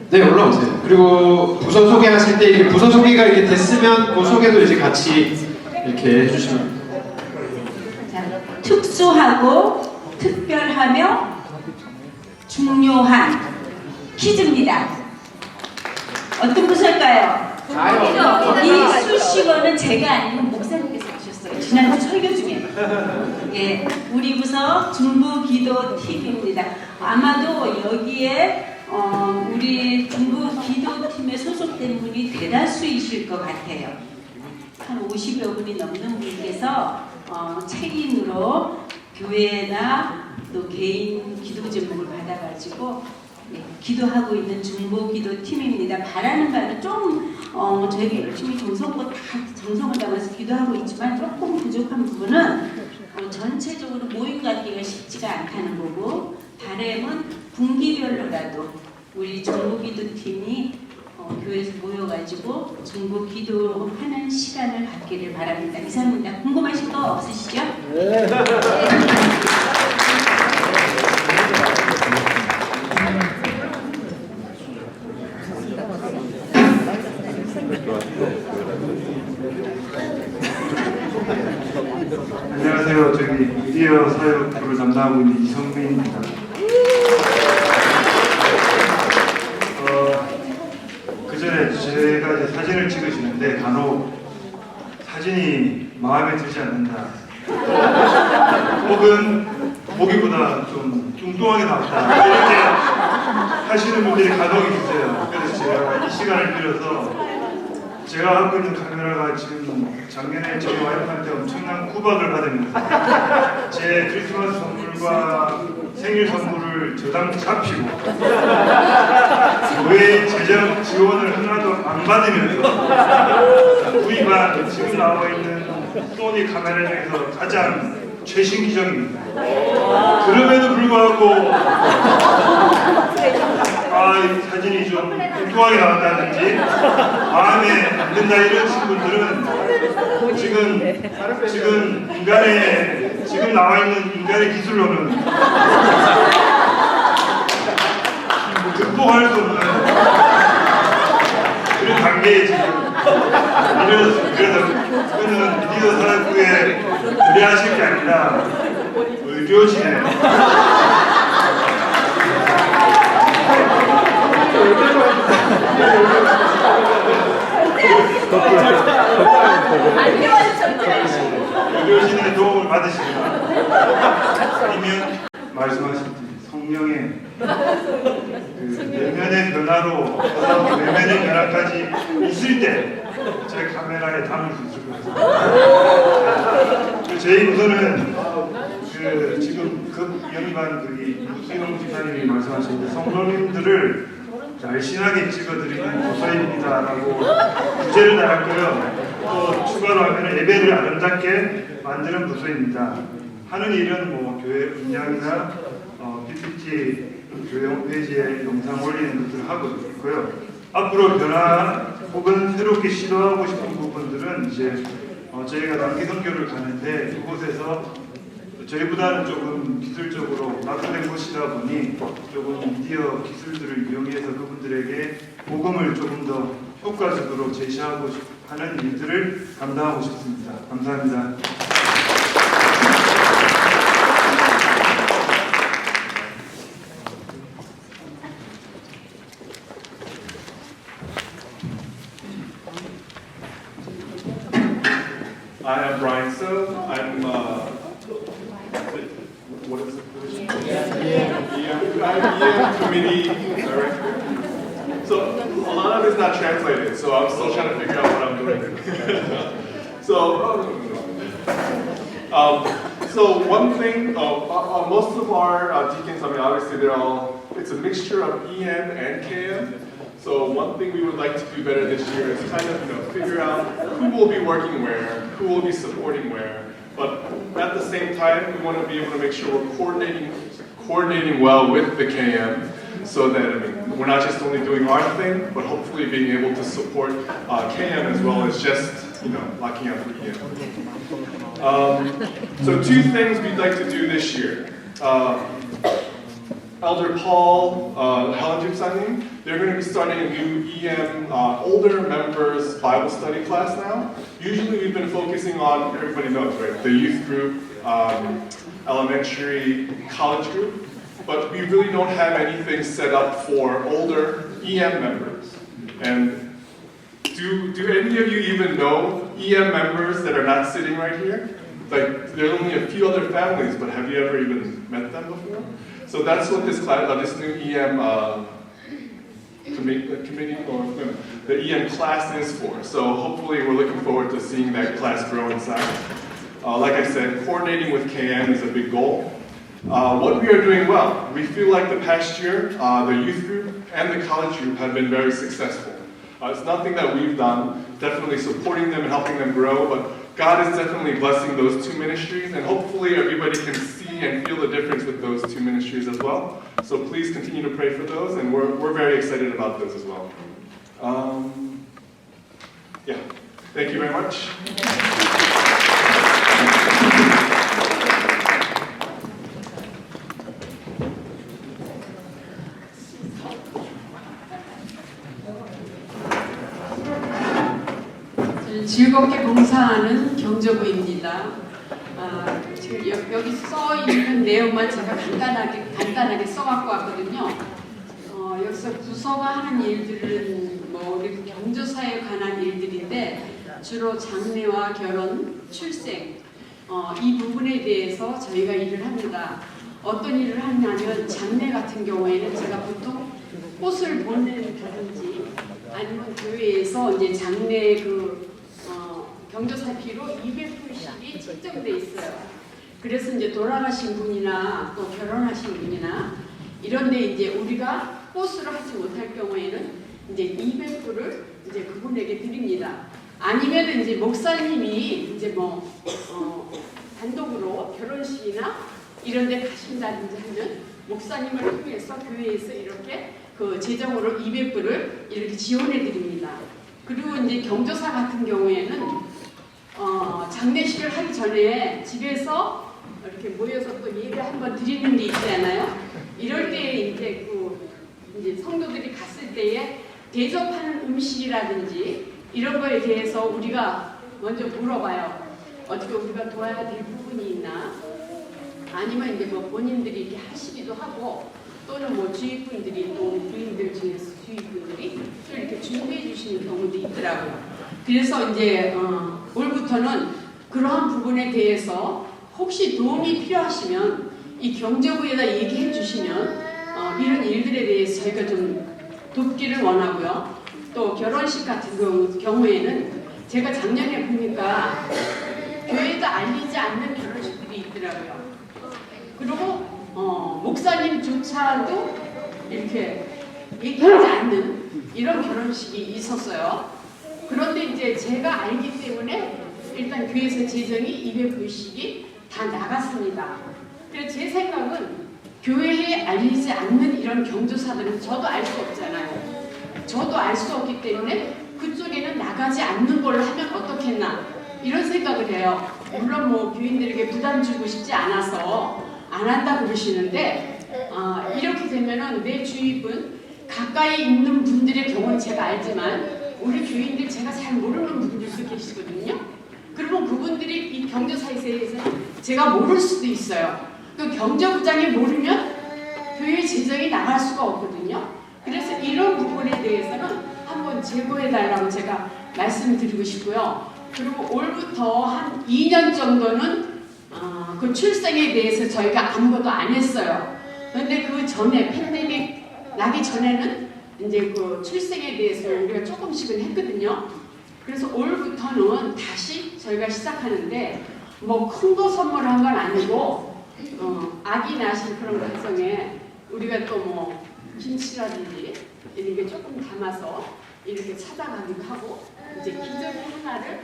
S2: 네 올라오세요. 그리고 부서 소개하실 때 이렇게 부서 소개가 이렇게 됐으면 그 소개도 이제 같이 이렇게 해주시면.
S3: 자, 특수하고 특별하며 중요한 퀴즈입니다. 어떤 부서일까요? 이 수식어는 제가 아니면 목사님께서 주셨어요. 지난주 설교 중에. 예, 우리 부서 중부기도팀입니다. 아마도 여기에 우리 중부기도팀에 소속된 분이 대다수이실 것 같아요. 한 50여 분이 넘는 분께서 체인으로 교회나 또 개인 기도 제목을 받아가지고 기도하고 있는 중보기도팀입니다. 바라는 바는 좀 저희가 열심히 정성을 담아서 기도하고 있지만 조금 부족한 부분은 전체적으로 모임 갖기가 쉽지가 않다는 거고 바람은 분기별로라도 우리 중보기도팀이 교회에서 모여가지고 중보기도하는 시간을 갖기를 바랍니다. 이상입니다. 궁금하신 거 없으시죠? 네.
S4: 안녕하세요. 저기 미디어 사역부를 담당하고 있는 이성민입니다. 그 전에 제가 이제 사진을 찍으시는데 간혹 사진이 마음에 들지 않는다. 혹은 보기보다 좀 뚱뚱하게 나왔다. 이렇게 하시는 분들이 간혹 있어요. 그래서 제가 이 시간을 빌어서 제가 갖고 있는 카메라가 지금 작년에 저희 와이프한테 엄청난 구박을 받으면서 제 크리스마스 선물과 생일 선물을 저당 잡히고 왜 재정 지원을 하나도 안 받으면서 구입한 지금 나와 있는 소니 카메라 중에서 가장 최신 기종입니다. 그럼에도 불구하고 이 사진이 좀 뚱뚱하게 나왔다든지 마음에 안 든다 이런 분들은 지금 인간의 지금 나와 있는 인간의 기술로는 극복할 수 없는 그런 단계에 지금 그래서 그거는 미디어 사역부에 의뢰하실 게 아니라 의료진에 의료진의 도움을 받으시거나 아니면 말씀하신 성령의 그 내면의 변화로 내면의 변화까지 있을 때 제 카메라에 담을 수 있을 것 같습니다. 저희 우선은 그 지금 영입한 그 무수영 지사님이 말씀하신 성도님들을 날씬하게 찍어드리는 부서입니다라고 주제를 달았고요. 또 추가로 하면 예배를 아름답게 만드는 부서입니다. 하는 일은 뭐 교회 음향이나 PPT 교회 홈페이지에 영상 올리는 것들을 하고 있고요. 앞으로 변화 혹은 새롭게 시도하고 싶은 부분들은 이제 저희가 단기 선교를 가는데 그곳에서 저희보다는 조금 기술적으로 낙후된 곳이다 보니 조금 미디어 기술들을 이용해서 그분들에게 복음을 조금 더 효과적으로 제시하고 하는 일들을 감당하고 싶습니다. 감사합니다.
S5: I am Brian So. I'm what is the position? I'm EM Committee Director. So a lot of it's not translated, so I'm still trying to figure out what I'm doing. So one thing, most of our deacons, I mean, obviously it's a mixture of EM and KM. So one thing we would like to do better this year is kind of figure out who will be working where, who will be supporting where. But at the same time, we want to be able to make sure we're coordinating well with the KM, so that we're not just only doing our thing, but hopefully being able to support KM as well as just locking up for EM. So two things we'd like to do this year. Elder Paul, Helen Jimsanim, they're going to be starting a new EM older members Bible study class now. Usually we've been focusing on, everybody knows, right, the youth group, elementary, college group, but we really don't have anything set up for older EM members. And do any of you even know EM members that are not sitting right here? Like, there's only a few other families, but have you ever even met them before? So that's what this class, this new EM committee, or the EM class is for. So hopefully we're looking forward to seeing that class grow in size. Like I said, coordinating with KM is a big goal. What we are doing well, we feel like the past year, the youth group and the college group have been very successful. It's nothing that we've done, definitely supporting them and helping them grow, but God is definitely blessing those two ministries, and hopefully everybody can see and feel the difference with those two ministries as well. So please continue to pray for those, and we're very excited about those as well. Yeah, thank you very much.
S6: 즐겁게 봉사하는 경제부입니다. 지금 여기 써 있는 내용만 제가 간단하게 써갖고 왔거든요. 여기서 부서가 하는 일들은 우리 경조사에 관한 일들인데 주로 장례와 결혼, 출생 이 부분에 대해서 저희가 일을 합니다. 어떤 일을 하냐면 장례 같은 경우에는 제가 보통 꽃을 보내든지 아니면 교회에서 이제 장례 경조사비로 200불씩이 책정돼 있어요. 그래서 이제 돌아가신 분이나 또 결혼하신 분이나 이런데 이제 우리가 꽃으로 하지 못할 경우에는 이제 200불을 이제 그분에게 드립니다. 아니면 이제 목사님이 이제 단독으로 결혼식이나 이런데 가신다든지 하면 목사님을 통해서 교회에서 이렇게 재정으로 200불을 이렇게 지원해 드립니다. 그리고 이제 경조사 같은 경우에는 장례식을 하기 전에 집에서 이렇게 모여서 또 예배 한번 드리는 게 있잖아요. 이럴 때 이제 이제 성도들이 갔을 때에 대접하는 음식이라든지 이런 거에 대해서 우리가 먼저 물어봐요. 어떻게 우리가 도와야 될 부분이 있나? 아니면 이제 본인들이 이렇게 하시기도 하고 또는 주위분들이 또 부인들 중에서 주위분들이 또 이렇게 준비해 주시는 경우도 있더라고요. 그래서 이제 올부터는 그러한 부분에 대해서 혹시 도움이 필요하시면 이 경제부에다 얘기해 주시면 이런 일들에 대해서 저희가 좀 돕기를 원하고요. 또 결혼식 같은 경우에는 제가 작년에 보니까 교회에도 알리지 않는 결혼식들이 있더라고요. 그리고 목사님조차도 이렇게 얘기하지 않는 이런 결혼식이 있었어요. 그런데 이제 제가 알기 때문에 일단 교회에서 재정이 200불씩이 다 나갔습니다. 그래서 제 생각은 교회에 알리지 않는 이런 경조사들은 저도 알 수 없잖아요. 저도 알 수 없기 때문에 그쪽에는 나가지 않는 걸로 하면 어떻겠나 이런 생각을 해요. 물론 교인들에게 부담 주고 싶지 않아서 안 한다고 그러시는데 이렇게 되면은 내 주위분 가까이 있는 분들의 경우는 제가 알지만 우리 교인들 제가 잘 모르는 분들도 계시거든요. 그러면 그분들이 이 경조사에 대해서 제가 모를 수도 있어요. 그 경제부장이 모르면 교회 재정이 나갈 수가 없거든요. 그래서 이런 부분에 대해서는 한번 제고해 달라고 제가 말씀드리고 싶고요. 그리고 올부터 한 2년 정도는 그 출생에 대해서 저희가 아무것도 안 했어요. 그런데 그 전에 팬데믹 나기 전에는 이제 그 출생에 대해서 우리가 조금씩은 했거든요. 그래서 올부터는 다시 저희가 시작하는데 뭐 큰 거 선물한 건 아니고 아기 낳으신 그런 가정에 우리가 또 뭐 김치라든지 이런 게 조금 담아서 이렇게 찾아가기도 하고 이제 기저귀 하나를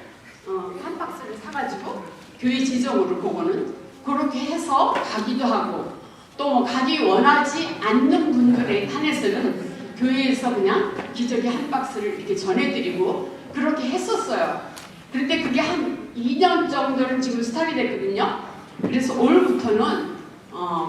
S6: 한 박스를 사가지고 교회 재정으로 그거는 그렇게 해서 가기도 하고 또 가기 원하지 않는 분들에 한해서는 교회에서 그냥 기저귀 한 박스를 이렇게 전해드리고 그렇게 했었어요. 그런데 그게 한 2년 정도는 지금 스탑이 됐거든요. 그래서 올부터는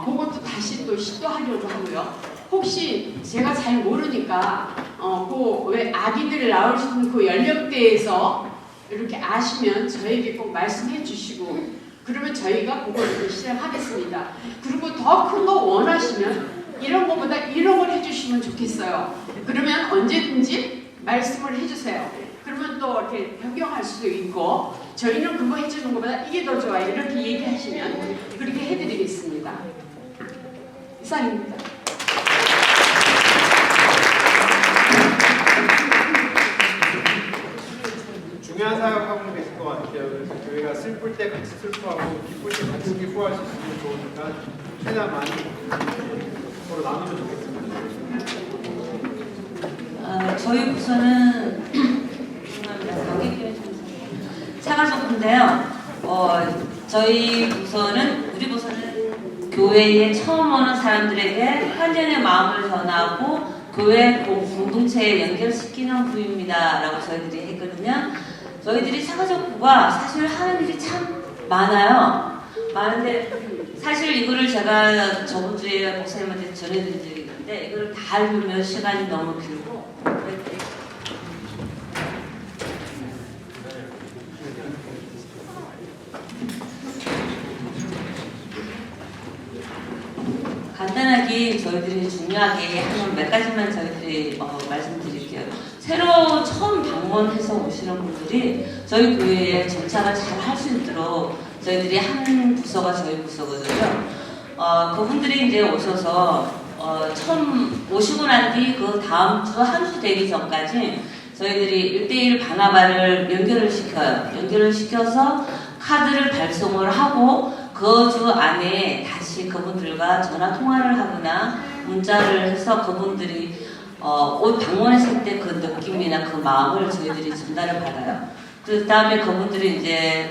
S6: 그것도 다시 또 시도하려고 하고요. 혹시 제가 잘 모르니까 그 왜 아기들 낳으시는 그 연령대에서 이렇게 아시면 저에게 꼭 말씀해 주시고 그러면 저희가 그걸 시작하겠습니다. 그리고 더 큰 거 원하시면 이런 거보다 이런 걸 해주시면 좋겠어요. 그러면 언제든지 말씀을 해주세요. 그러면 또 이렇게 변경할 수도 있고 저희는 그거 해주는 것보다 이게 더 좋아요. 이렇게 얘기하시면 그렇게 해드리겠습니다. 이상입니다.
S2: 중요한 사역하고 계실 것 같아요. 그래서 교회가 슬플 때 같이 슬퍼하고 기쁠 때 같이 기뻐할 수 있으면 좋으니까 최대한 많이 서로 나누면 좋겠습니다.
S7: 저희 부서는 사가족인데요. 저희 부서는 우리 부서는 교회에 처음 오는 사람들에게 환전의 마음을 전하고 교회 공동체에 연결시키는 부입니다라고 저희들이 했거든요. 저희들이 사가족부가 사실 하는 일이 참 많은데 사실 이거를 제가 저번 주에 목사님한테 전해드린 적이 있는데 이거를 다 읽으면 시간이 너무 길고 간단하게 저희들이 중요하게 하는 몇 가지만 저희들이 말씀드릴게요. 새로 처음 방문해서 오시는 분들이 저희 교회에 정착을 잘 할 수 있도록 저희들이 한 부서가 저희 부서거든요. 그분들이 이제 오셔서 처음 오시고 난 뒤 그 다음 주 한 주 되기 전까지 저희들이 1대1 바나바를 연결을 시켜요. 연결을 시켜서 카드를 발송을 하고 그 주 안에 다시 그분들과 전화 통화를 하거나 문자를 해서 그분들이 방문했을 때 그 느낌이나 그 마음을 저희들이 전달을 받아요. 그 다음에 그분들이 이제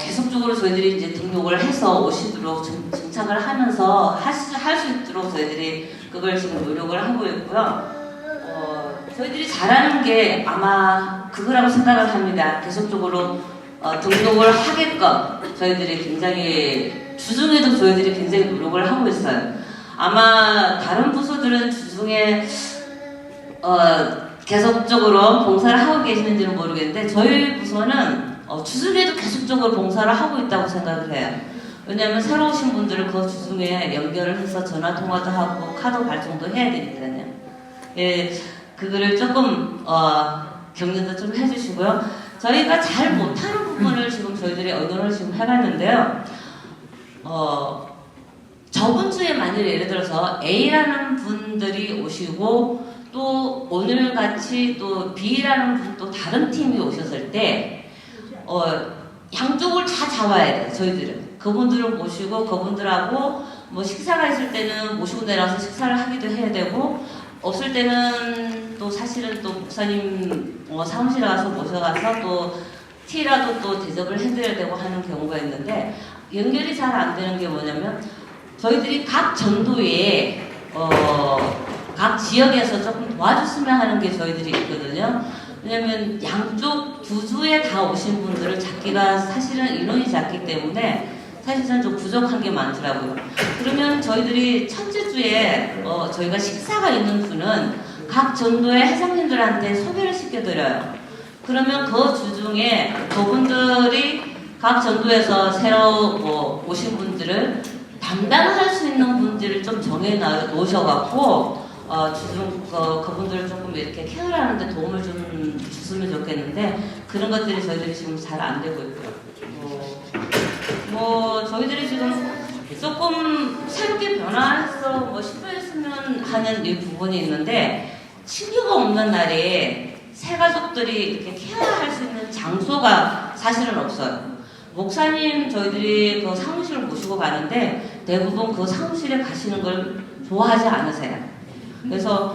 S7: 계속적으로 저희들이 이제 등록을 해서 오시도록 정착을 하면서 할 수 있도록 저희들이 그걸 지금 노력을 하고 있고요. 저희들이 잘하는 게 아마 그거라고 생각을 합니다. 계속적으로 등록을 하게끔 저희들이 굉장히 주중에도 저희들이 굉장히 노력을 하고 있어요. 아마 다른 부서들은 주중에 계속적으로 봉사를 하고 계시는지는 모르겠는데 저희 부서는 주중에도 계속적으로 봉사를 하고 있다고 생각을 해요. 왜냐하면 새로 오신 분들을 그 주중에 연결을 해서 전화 통화도 하고 카드 발송도 해야 되니까요. 예, 그거를 조금 격려도 좀 해주시고요. 저희가 잘 못하는 부분을 지금 저희들이 의논을 지금 해봤는데요. 저번 주에 만일 예를 들어서 A라는 분들이 오시고 또 오늘같이 또 B라는 분 또 다른 팀이 오셨을 때 양쪽을 다 잡아야 돼요. 저희들은 그분들을 모시고 그분들하고 뭐 식사가 있을 때는 모시고 내려와서 식사를 하기도 해야 되고 없을 때는 또 사실은 또 목사님 사무실에 가서 모셔가서 또 티라도 또 대접을 해드려야 되고 하는 경우가 있는데 연결이 잘 안 되는 게 뭐냐면 저희들이 각 전도에 각 지역에서 조금 도와줬으면 하는 게 저희들이 있거든요. 왜냐면 양쪽 두 주에 다 오신 분들을 잡기가 사실은 인원이 작기 때문에 사실은 좀 부족한 게 많더라고요. 그러면 저희들이 첫째 주에 저희가 식사가 있는 주는 각 전도의 회장님들한테 소개를 시켜드려요. 그러면 그 주 중에 그분들이 각 전도에서 새로 오신 분들을 담당할 수 있는 분들을 좀 정해 놓으셔갖고 그분들을 조금 이렇게 케어하는데 도움을 좀 줬으면 좋겠는데 그런 것들이 저희들이 지금 잘 안 되고 있고요. 저희들이 지금 조금 새롭게 변화해서 시도했으면 하는 이 부분이 있는데 친교가 없는 날에 새 가족들이 이렇게 케어할 수 있는 장소가 사실은 없어요. 목사님 저희들이 그 사무실을 모시고 가는데 대부분 그 사무실에 가시는 걸 좋아하지 않으세요. 그래서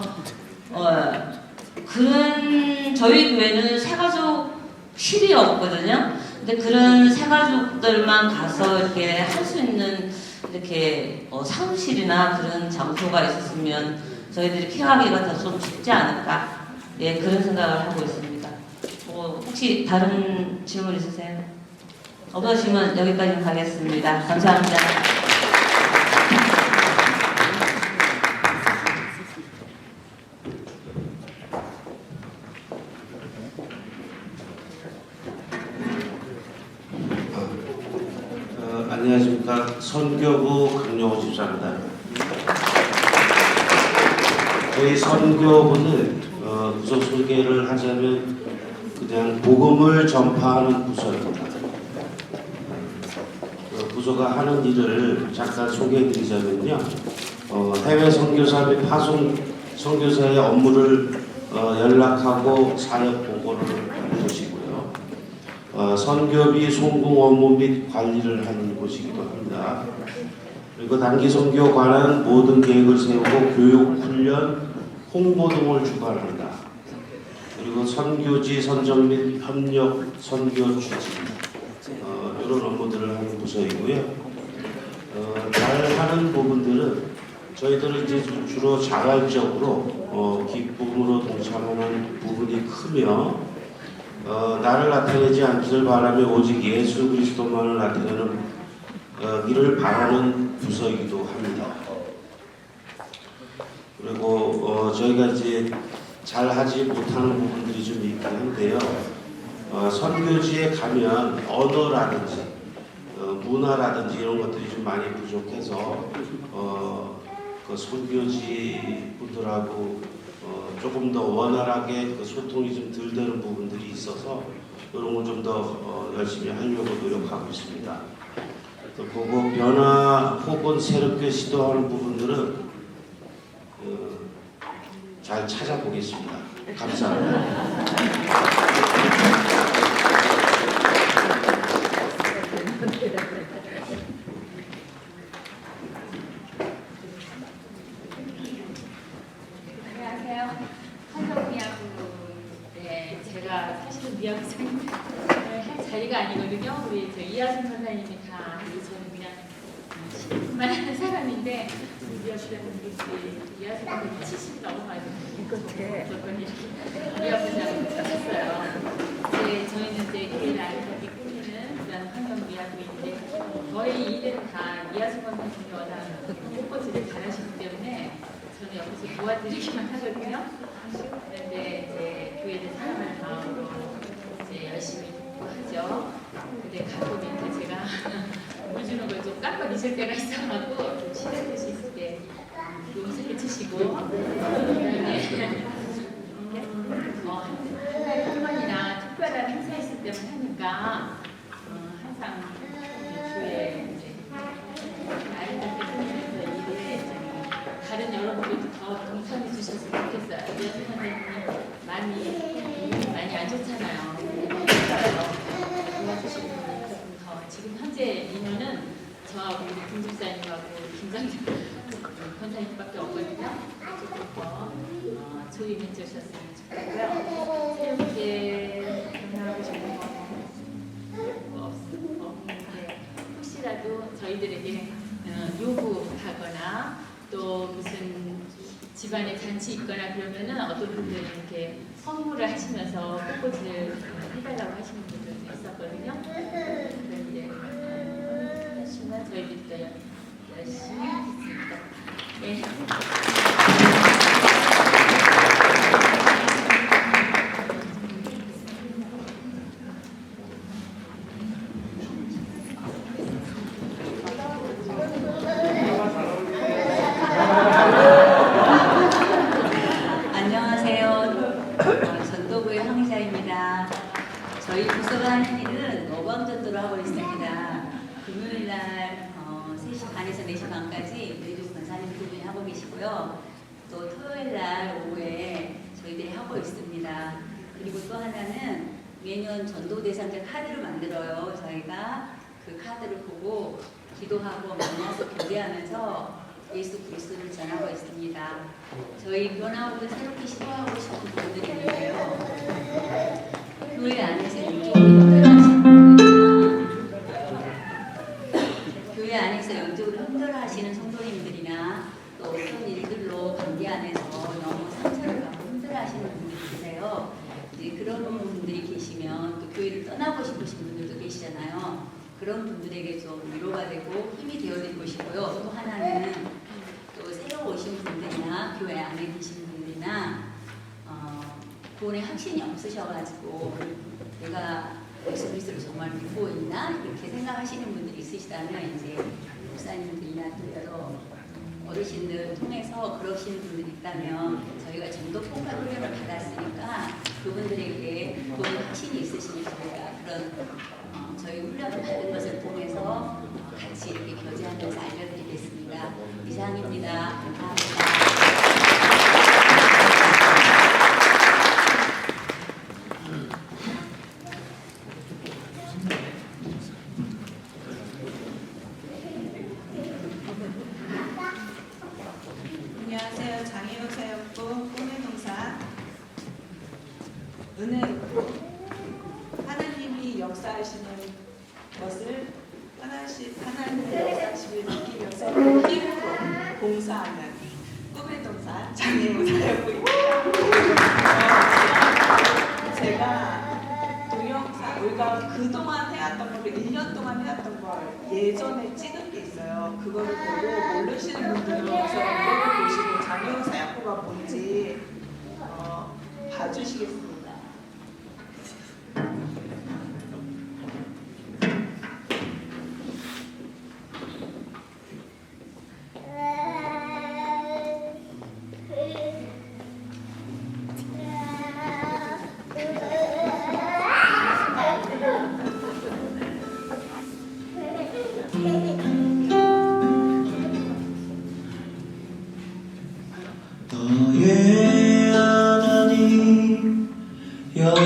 S7: 그런 저희 교회는 새가족실이 없거든요. 근데 그런 새가족들만 가서 이렇게 할 수 있는 이렇게 사무실이나 그런 장소가 있었으면 저희들이 케어하기가 더 좀 쉽지 않을까? 예, 그런 생각을 하고 있습니다. 혹시 다른 질문 있으세요? 없으시면 여기까지 가겠습니다. 감사합니다.
S8: 안녕하십니까. 선교부 강영호 집사입니다. 저희 선교부는 부서 소개를 하자면 그냥 복음을 전파하는 부서입니다. 부서가 하는 일을 잠깐 소개해드리자면요. 해외 선교사 및 파송 선교사의 업무를 연락하고 사역 보고를 하는 곳이고요. 선교비 송금 업무 및 관리를 하는 곳이기도 합니다. 그리고 단기 선교에 관한 모든 계획을 세우고 교육, 훈련, 홍보 등을 주관합니다. 그리고 선교지 선정 및 협력, 선교 추진 이런 업무들을 하는 부서이고요. 잘하는 부분들은 저희들은 이제 주로 자발적으로 기쁨으로 동참하는 부분이 크며 나를 나타내지 않기를 바라며 오직 예수 그리스도만을 나타내는 이를 바라는 부서이기도 합니다. 그리고 저희가 이제 잘하지 못하는 부분들이 좀 있긴 한데요. 선교지에 가면 언어라든지 문화라든지 이런 것들이 좀 많이 부족해서 그 선교지 분들하고 조금 더 원활하게 그 소통이 좀 덜 되는 부분들이 있어서 이런 걸 좀 더 열심히 하려고 노력하고 있습니다. 또 보고 변화 혹은 새롭게 시도하는 부분들은 잘 찾아보겠습니다. 감사합니다.
S9: 제가 사실은 미학생을 할 자리가 아니거든요. 우리 이하순 선생님이 다 저는 그냥 신분만 하는 사람인데 미학생분들이 이하순 선생님이 70이 넘어가지고 미학생을 했어요. 저희는 이제 교회를 아름답게 꾸미는 그런 환경미학부인데 저희 일은 다 이하순 선생님이 워낙 꽃꽂이를 잘하시기 때문에 저는 여기서 도와드리기만 하거든요. 그런데 이제 교회를 사랑하는 마음으로 이제 열심히 하죠. 근데 가끔 이제 제가 물 주는 걸 좀 깜빡 잊을 때가 있어가지고 좀 시간 될수 있을 때 용서해 주시고 한 번이나 특별한 행사 있을 때만 하니까 항상 교회 이제 아름답게 꾸미면서 일에 다른 여러분들도 더 동참해 주셨으면 좋겠어요. 이하순 선생님이 많이 안 좋잖아요. 도와주시는 분이 조금 더 지금 현재 인원은 저하고 우리 김집사님하고 김장님 권사님밖에 없거든요. 조금 더 조임해 주셨으면 좋겠고요. 새롭게 변화하고 싶은 거 없는데 혹시라도 저희들에게 요구하거나 또 무슨 집안에 잔치 있거나 그러면은 어떤 분들은 이렇게 선물을 하시면서 꽃꽂이를 해달라고 하시는 분들도 있었거든요. 그런 일에 하시면 저희들도 열심히 하겠습니다. 네.
S10: 있습니다. 금요일 날 3시 반에서 4시 반까지 우리 권사님 두 분이 하고 계시고요. 또 토요일 날 오후에 저희들이 하고 있습니다. 그리고 또 하나는 매년 전도 대상자 카드를 만들어요. 저희가 그 카드를 보고 기도하고 만나서 교제하면서 예수 그리스도를 전하고 있습니다. 저희 변화하고 새롭게 시도하고 싶은 분들이 있는데요. 교회 안에서 영적으로 힘들어하시는 분들이나 교회 안에서 영적으로 힘들어하시는 성도님들이나 또 어떤 일들로 관계 안에서 너무 상처를 받고 힘들어하시는 분들이 계세요. 이제 그런 분들이 계시면 또 교회를 떠나고 싶으신 분들도 계시잖아요. 그런 분들에게 좀 위로가 되고 힘이 되어드리고 싶고요. 또 하나는 또 새로 오신 분들이나 교회 안에 계신 분들이나 구원의 확신이 없으셔가지고 내가 예수 그리스도를 정말 믿고 있나 이렇게 생각하시는 분들이 있으시다면 이제 목사님들이나 또 여러 어르신들 통해서 그러신 분들이 있다면 저희가 전도 폭발 훈련을 받았으니까 그분들에게 구원 확신이 있으시니 저희가 그런 저희 훈련을 받은 것을 통해서 같이 이렇게 교제하면서 알려드리겠습니다. 이상입니다. 감사합니다.
S11: 안녕하세요. 장애우 사역부 꿈의 동사 은혜롭고 하나님이 역사하시는 것을 하나님의 역사심을 느끼면서 그 힘으로 봉사하는 꿈의 동사 장애우 사역부입니다. 제가 동영상 우리가 그동안 해왔던 거를 1년 동안 해왔던 걸 예전에 찍은 게 있어요. 그거를 보고 모르시는 분들은 이거를 보시고 장애우 사역부가 뭔지 봐주시겠습니다.
S1: 너의 하나님 여호와가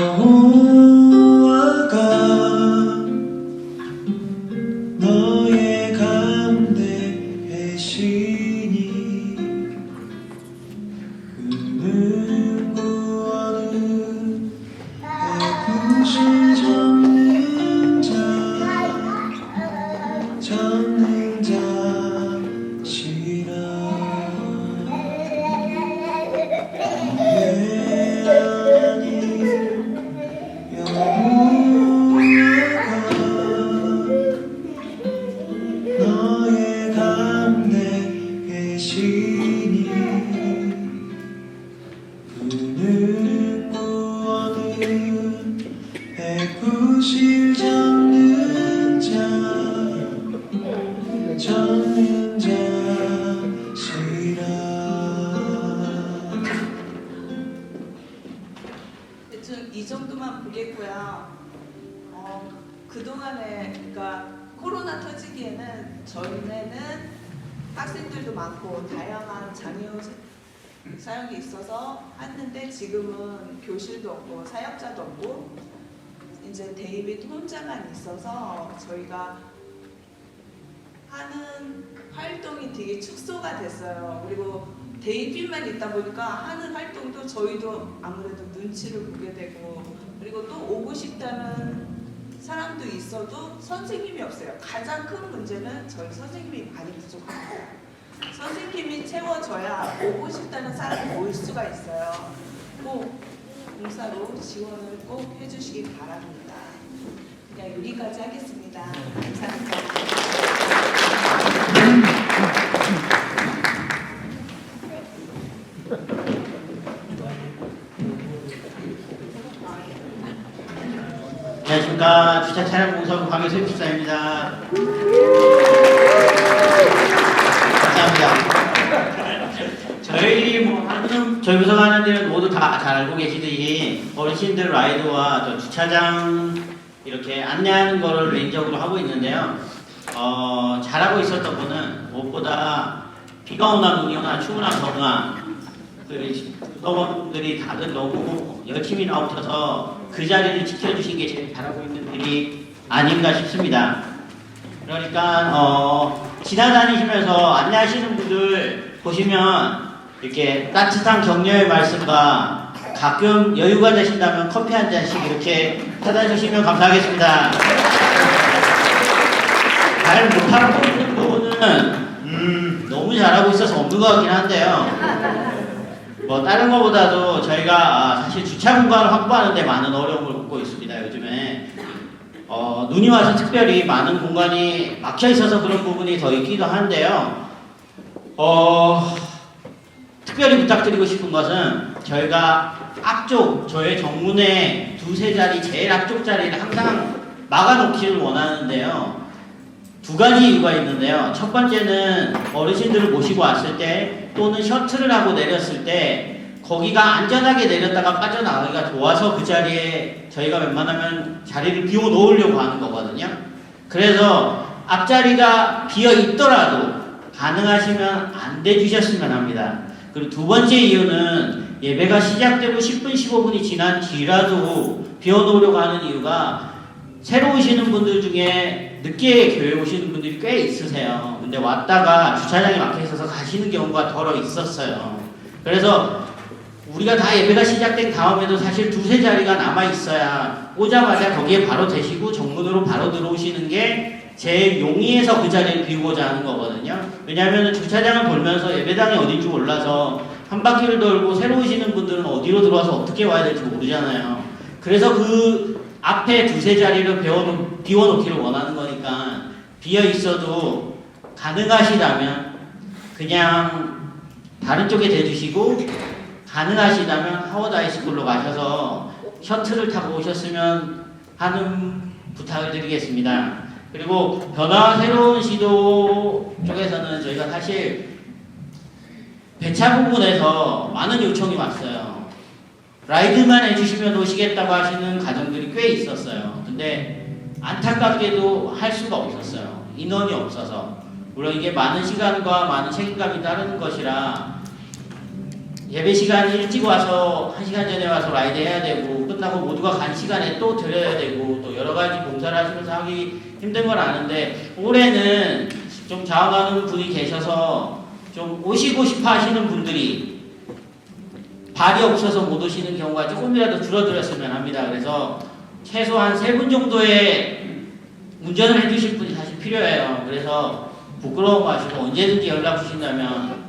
S1: 너의 가운데 계시니 그는 구원은 애굽을 접는 자시라. 너의 가운데 계시니 그는 구원은 애굽을 접는 자시라.
S11: 대충 이 정도만 보겠고요. 그동안에 그러니까 코로나 터지기에는 저희는 학생들도 많고 다양한 장애우 사역이 있어서 했는데 지금은 교실도 없고 사역자도 없고 이제 데이빗 혼자만 있어서 저희가 하는 활동이 되게 축소가 됐어요. 그리고 데이빗만 있다 보니까 하는 활동도 저희도 아무래도 눈치를 보게 되고 그리고 또 오고 싶다는 사람도 있어도 선생님이 없어요. 가장 큰 문제는 저희 선생님이 많이 부족합니다. 선생님이 채워져야 오고 싶다는 사람이 올 수가 있어요. 꼭 봉사로 지원을 꼭 해주시기 바랍니다. 그냥 여기까지 하겠습니다. 감사합니다.
S12: 안녕하십니까. 주차 차량 공사부 강효수 집사입니다. 감사합니다. 저희 부서가는 데는 모두 다 잘 알고 계시듯이 어르신들 라이드와 저 주차장 이렇게 안내하는 거를 메인적으로 하고 있는데요. 잘하고 있었던 분은 무엇보다 비가 오나 눈이 오나 추우나 더우나 구성원들이 다들 너무 열심히 나오셔서 그 자리를 지켜주신 게 제일 잘하고 있는 분이 아닌가 싶습니다. 그러니까 지나다니시면서 안내하시는 분들 보시면 이렇게 따뜻한 격려의 말씀과 가끔 여유가 되신다면 커피 한 잔씩 이렇게 사다 주시면 감사하겠습니다. 잘 못하는 부분은 너무 잘하고 있어서 없는 것 같긴 한데요. 뭐 다른 것보다도 저희가 사실 주차 공간을 확보하는 데 많은 어려움을 겪고 있습니다. 요즘에 눈이 와서 특별히 많은 공간이 막혀 있어서 그런 부분이 더 있기도 한데요. 특별히 부탁드리고 싶은 것은 저희가 앞쪽 저의 정문에 두세 자리 제일 앞쪽 자리를 항상 막아놓기를 원하는데요. 두 가지 이유가 있는데요. 첫 번째는 어르신들을 모시고 왔을 때 또는 셔틀을 하고 내렸을 때 거기가 안전하게 내렸다가 빠져나가기가 좋아서 그 자리에 저희가 웬만하면 자리를 비워 놓으려고 하는 거거든요. 그래서 앞자리가 비어 있더라도 가능하시면 안 대주셨으면 합니다. 그리고 두 번째 이유는 예배가 시작되고 10분, 15분이 지난 뒤라도 비워놓으려고 하는 이유가 새로 오시는 분들 중에 늦게 교회 오시는 분들이 꽤 있으세요. 근데 왔다가 주차장에 막혀 있어서 가시는 경우가 덜어 있었어요. 그래서 우리가 다 예배가 시작된 다음에도 사실 두세 자리가 남아 있어야 오자마자 거기에 바로 대시고 정문으로 바로 들어오시는 게 제일 용이해서 그 자리를 비우고자 하는 거거든요. 왜냐하면 주차장을 돌면서 예배당이 어딘지 몰라서 한 바퀴를 돌고 새로 오시는 분들은 어디로 들어와서 어떻게 와야 될지 모르잖아요. 그래서 그 앞에 두세 자리를 비워놓기를 원하는 거니까 비어 있어도 가능하시다면 그냥 다른 쪽에 대주시고 가능하시다면 하워드 하이스쿨로 가셔서 셔틀을 타고 오셨으면 하는 부탁을 드리겠습니다. 그리고 변화와 새로운 시도 쪽에서는 저희가 사실 배차 부분에서 많은 요청이 왔어요. 라이드만 해주시면 오시겠다고 하시는 가정들이 꽤 있었어요. 근데 안타깝게도 할 수가 없었어요. 인원이 없어서. 물론 이게 많은 시간과 많은 책임감이 따르는 것이라 예배 시간이 일찍 와서 1시간 전에 와서 라이드 해야 되고 끝나고 모두가 간 시간에 또 드려야 되고 또 여러 가지 봉사를 하시면서 하기 힘든 건 아는데 올해는 좀 자원하는 분이 계셔서 좀 오시고 싶어 하시는 분들이 발이 없어서 못 오시는 경우가 조금이라도 줄어들었으면 합니다. 그래서 최소한 3분 정도의 운전을 해주실 분이 사실 필요해요. 그래서 부끄러워 마시고 언제든지 연락 주신다면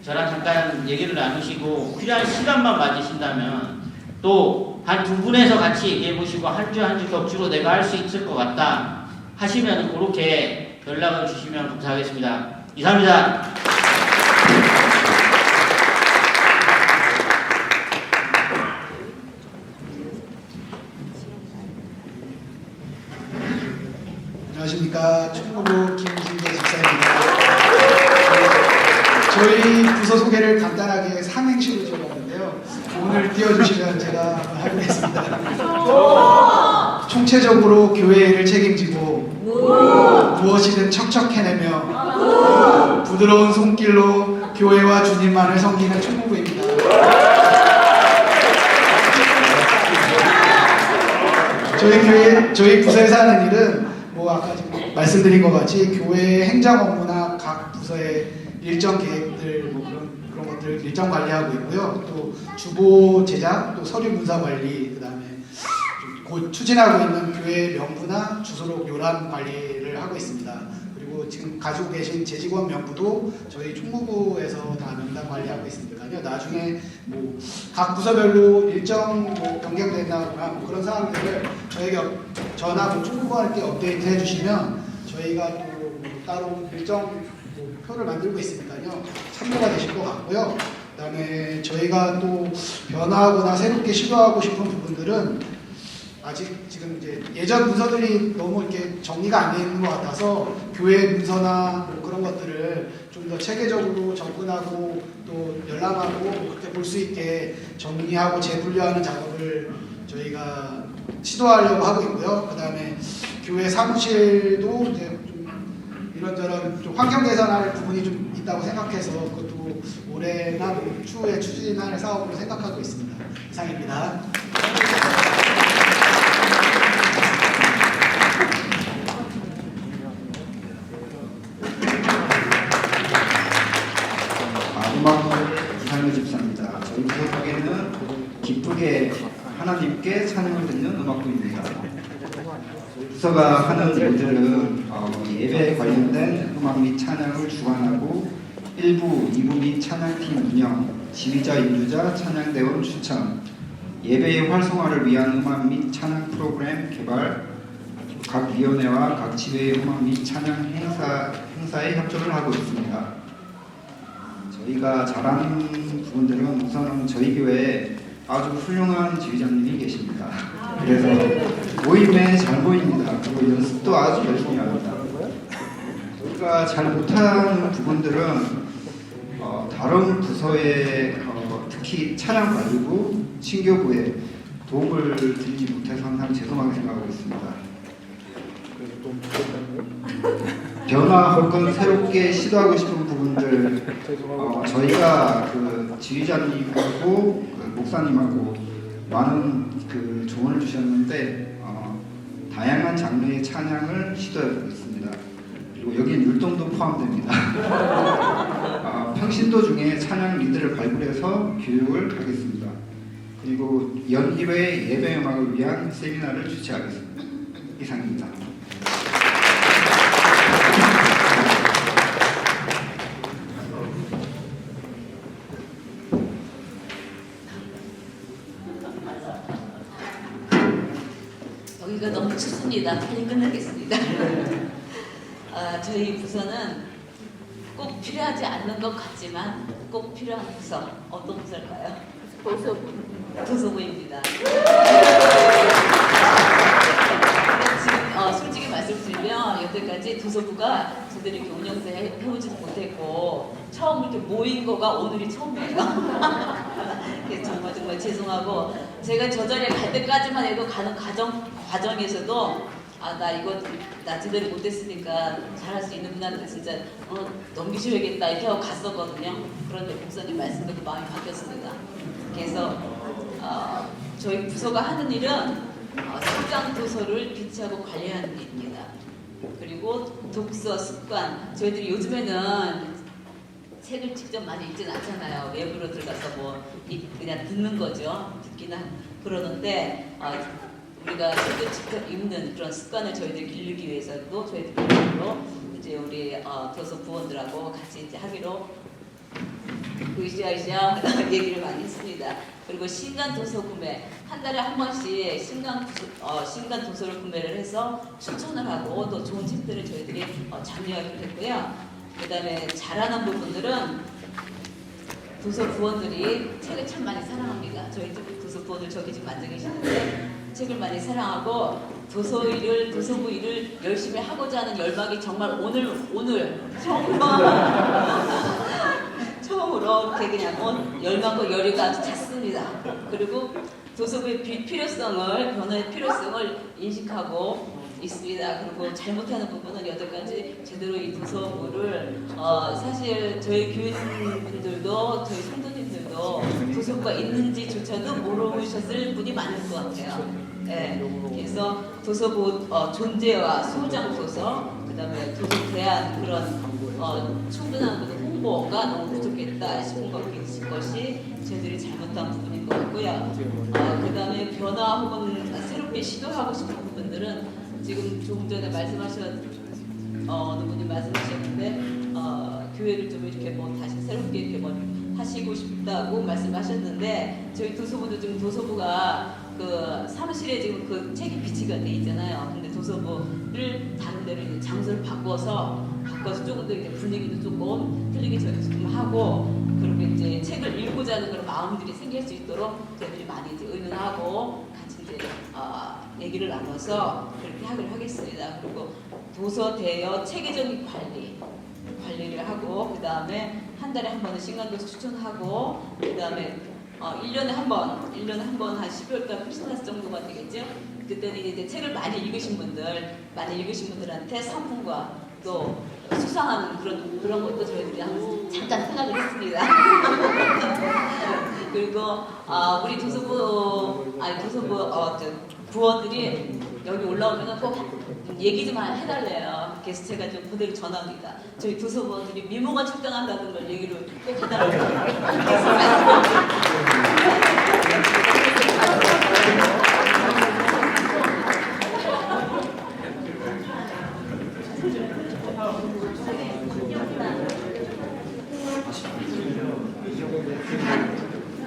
S12: 저랑 잠깐 얘기를 나누시고 필요한 시간만 맞으신다면 또 한 2분에서 같이 얘기해 보시고 한 주 한 주 격주로 내가 할 수 있을 것 같다 하시면 그렇게 연락을 주시면 감사하겠습니다. 이상입니다.
S13: 안녕하십니까. 충무로 김진대 집사입니다. 저희 부서 소개를 간단하게 삼행시로 지어봤는데요. 오늘 띄워주시면 제가 하겠습니다. 총체적으로 교회를 책임지고 무엇이든 척척 해내며 부드러운 손길로 교회와 주님만을 섬기는 충무부입니다. 저희 부서에서 하는 일은 아까 지금 말씀드린 것 같이 교회 행정 업무나 각 부서의 일정 계획들 그런 것들 일정 관리하고 있고요. 또 주보 제작, 또 서류 문서 관리, 그다음에 곧 추진하고 있는 교회 명부나 주소록 요람 관리를 하고 있습니다. 그리고 지금 가지고 계신 재직원 명부도 저희 총무부에서 다 명단 관리하고 있으니까요. 나중에 각 부서별로 일정 변경된다거나 그런 사항들을 저에게 전화 총무부한테 업데이트 해주시면 저희가 또 따로 일정 표를 만들고 있으니까요. 참고가 되실 것 같고요. 그다음에 저희가 또 변화하거나 새롭게 시도하고 싶은 부분들은 아직 지금 이제 예전 문서들이 너무 이렇게 정리가 안 돼 있는 것 같아서 교회 문서나 그런 것들을 좀 더 체계적으로 접근하고 또 열람하고 그렇게 볼 수 있게 정리하고 재분류하는 작업을 저희가 시도하려고 하고 있고요. 그 다음에 교회 사무실도 이제 좀 이런저런 좀 환경 개선할 부분이 좀 있다고 생각해서 그것도 올해나 뭐 추후에 추진할 사업으로 생각하고 있습니다. 이상입니다.
S14: 음악부 이상효 집사입니다. 저희 부서에는 기쁘게 하나님께 찬양을 듣는 음악부입니다. 부서가 하는 일들은 예배에 관련된 음악 및 찬양을 주관하고 1부, 2부 및 찬양팀 운영, 지휘자, 인도자, 찬양대원 추천, 예배의 활성화를 위한 음악 및 찬양 프로그램 개발, 각 위원회와 각 지회의 음악 및 찬양 행사에 협조를 하고 있습니다. 저희가 잘하는 부분들은 우선은 저희 교회에 아주 훌륭한 지휘자님이 계십니다. 그래서 모임에 잘 보입니다. 그리고 연습도 아주 열심히 합니다. 저희가 잘 못하는 부분들은 다른 부서에 특히 차량 관리부, 신교부에 도움을 드리지 못해서 항상 죄송하게 생각하고 있습니다. 변화 혹은 새롭게 시도하고 싶은 부분들 저희가 그 지휘자님하고 그 목사님하고 많은 그 조언을 주셨는데 다양한 장르의 찬양을 시도해보고 있습니다. 그리고 여기엔 율동도 포함됩니다. 평신도 중에 찬양 리드를 발굴해서 교육을 하겠습니다. 그리고 연일회 예배 음악을 위한 세미나를 주최하겠습니다. 이상입니다.
S7: 여기가 너무 춥습니다. 빨리 끝내겠습니다. 저희 부서는 꼭 필요하지 않는 것 같지만 꼭 필요한 부서. 어떤 부서일까요? 도서부입니다. 지금 솔직히 말씀드리면 여태까지 도서부가 제대로 이렇게 운영도 해보지도 못했고 처음 이렇게 모인 거가 오늘이 처음이에요. 정말 죄송하고 제가 저 자리에 갈 때까지만 해도 가는 과정에서도 나 제대로 못했으니까 잘할 수 있는 분한테 진짜 넘기셔야겠다 이렇게 하고 갔었거든요. 그런데 목사님 말씀 듣고 마음이 바뀌었습니다. 그래서 저희 부서가 하는 일은 성장 도서를 비치하고 관리하는 일입니다. 그리고 독서 습관, 저희들이 요즘에는 책을 직접 많이 읽진 않잖아요. 외부로 들어가서 그냥 듣는 거죠. 듣기는 그러는데 우리가 책을 직접 읽는 그런 습관을 저희들이 기르기 위해서도 저희들로 이제 우리 도서 부원들하고 같이 이제 하기로 으쌰으쌰 얘기를 많이 했습니다. 그리고 신간 도서 구매, 한 달에 한 번씩 신간 도서를 구매를 해서 추천을 하고 또 좋은 책들을 저희들이 장려하기로 했고요. 그 다음에 잘하는 부분들은 도서 부원들이 책을 참 많이 사랑합니다. 저희 도서 부원들 저기 지금 앉아 계시는데 책을 많이 사랑하고 도서부 일을 열심히 하고자 하는 열망이 정말 오늘 처음으로 이렇게 그냥 열망과 열의가 아주 찼습니다. 그리고 도서부의 변화의 필요성을 인식하고 있습니다. 그리고 잘못하는 부분은 여태까지 제대로 이 도서부를 사실 저희 교인분들도 저희 성도님들도 도서부가 있는지조차도 모르셨을 분이 많을 것 같아요. 네, 그래서 도서부 존재와 소장 도서, 그다음에 도서 대한 그런 충분한 홍보가 너무 부족했다 싶은 것이 저희들이 잘못한 부분인 것 같고요. 그다음에 변화 혹은 새롭게 시도하고 싶은 부분들은 지금 조금 전에 어느 분이 말씀하셨는데 교회를 좀 이렇게 다시 새롭게 이렇게 하시고 싶다고 말씀하셨는데 저희 도서부도 지금 도서부가 그 사무실에 지금 그 책이 비치가 돼 있잖아요. 근데 도서부를 다른 데로 이제 장소를 바꿔서 조금 더 이렇게 분위기도 조금 틀리게 좀 하고 그리고 이제 책을 읽고자 하는 그런 마음들이 생길 수 있도록 저희들이 많이 이제 의논하고 같이 이제 얘기를 나눠서 그렇게 하기로 하겠습니다. 그리고 도서 대여 체계적인 관리를 하고 그 다음에 한 달에 한 번은 신간도서 추천하고 그 다음에
S10: 1년에 한 번 한 12월달 크리스마스 정도가 되겠죠. 그때는 이제 책을 많이 읽으신 분들한테 상품과 또 수상하는 그런 것도 저희들이 잠깐 생각을 했습니다. 그리고 우리 도서부 부원들이 여기 올라오면 꼭 얘기 좀 해달래요. 그래서 제가 좀 그대로 전합니다. 저희 도서부원들이 미모가 측정한다는 걸 얘기를 꼭 해달라고.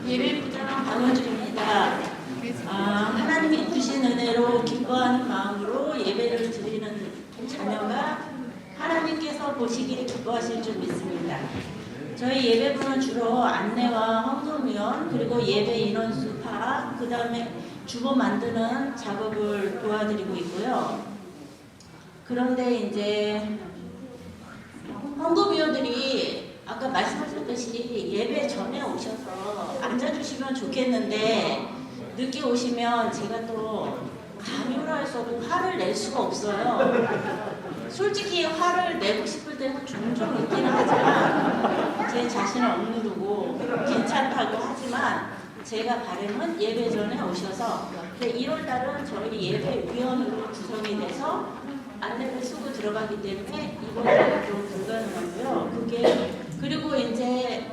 S3: 예배부장 박원주입니다. 하나님이 주신 은혜로 기뻐하는 마음으로 예배를 드리는 자녀가 하나님께서 보시기에 기뻐하실 줄 믿습니다. 저희 예배부는 주로 안내와 헌금위원 그리고 예배 인원수 파악, 그 다음에 주보 만드는 작업을 도와드리고 있고요. 그런데 이제 헌금위원들이 아까 말씀하셨듯이 예배 전에 오셔서 앉아주시면 좋겠는데 늦게 오시면 제가 또 강요를 할 수 없고 화를 낼 수가 없어요. 솔직히 화를 내고 싶을 때는 종종 있기는 하지만 제 자신을 억누르고 괜찮다고 하지만 제가 바람은 예배 전에 오셔서 1월달은 저희 예배위원으로 구성이 돼서 안내를 쓰고 들어가기 때문에 이번에는 좀 불가능하고요. 그리고 이제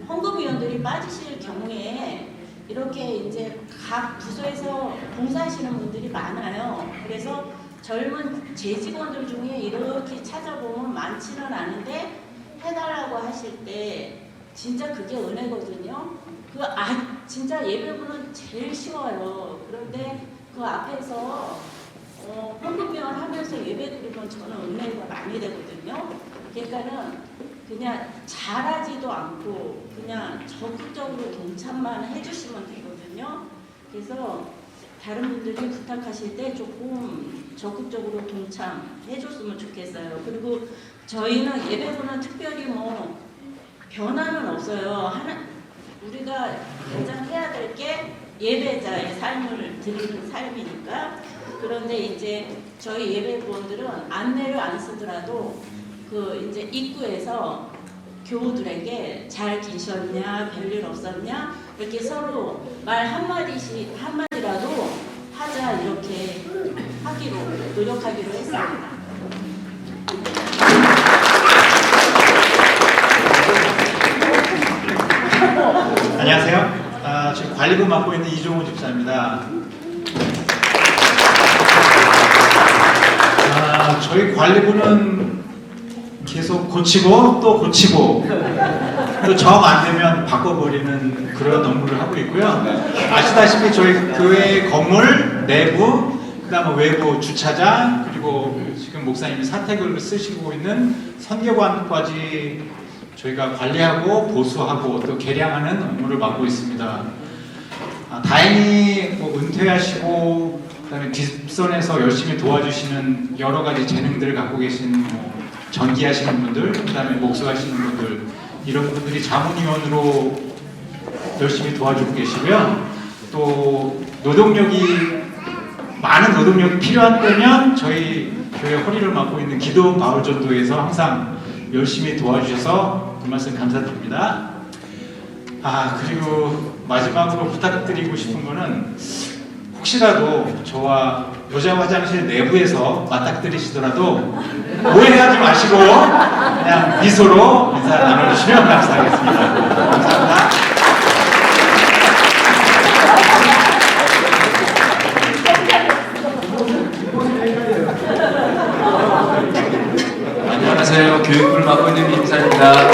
S3: 헌금위원들이 빠지실 경우에 이렇게 이제 각 부서에서 봉사하시는 분들이 많아요. 그래서 젊은 재직원들 중에 이렇게 찾아보면 많지는 않은데 해달라고 하실 때 진짜 그게 은혜거든요. 진짜 예배부는 제일 쉬워요. 그런데 그 앞에서 헌금위원 하면서 예배드리면 저는 은혜가 많이 되거든요. 그러니까는 그냥 잘하지도 않고 그냥 적극적으로 동참만 해주시면 되거든요. 그래서 다른 분들이 부탁하실 때 조금 적극적으로 동참해줬으면 좋겠어요. 그리고 저희는 예배부는 특별히 변화는 없어요. 우리가 가장 해야 될 게 예배자의 삶을 드리는 삶이니까. 그런데 이제 저희 예배부원들은 안내를 안 쓰더라도 이제 입구에서 교우들에게 잘 계셨냐, 별일 없었냐 이렇게 서로 말 한마디라도 하자 이렇게 노력하기로 했습니다.
S15: 안녕하세요. 지금 관리부 맡고 있는 이종호 집사입니다. 저희 관리부는 계속 고치고 또 고치고 또 정 안 되면 바꿔버리는 그런 업무를 하고 있고요. 아시다시피 저희 교회 건물 내부, 그 다음에 외부 주차장, 그리고 지금 목사님이 사택을 쓰시고 있는 선교관까지 저희가 관리하고 보수하고 또 개량하는 업무를 맡고 있습니다. 다행히 은퇴하시고 그다음에 뒷선에서 열심히 도와주시는 여러 가지 재능들을 갖고 계신 전기하시는 분들, 그다음에 목수하시는 분들, 이런 분들이 자문위원으로 열심히 도와주고 계시고요. 또 많은 노동력이 필요한 때면 저희 교회 허리를 맡고 있는 기도원 마을전도에서 항상 열심히 도와주셔서 그 말씀 감사드립니다. 그리고 마지막으로 부탁드리고 싶은 거는 혹시라도 저와 여자 화장실 내부에서 맞닥뜨리시더라도 오해하지 마시고 그냥 미소로 인사 나눠주시면 감사하겠습니다. 감사합니다.
S16: 안녕하세요. 교육부를 맡고 있는 임사입니다.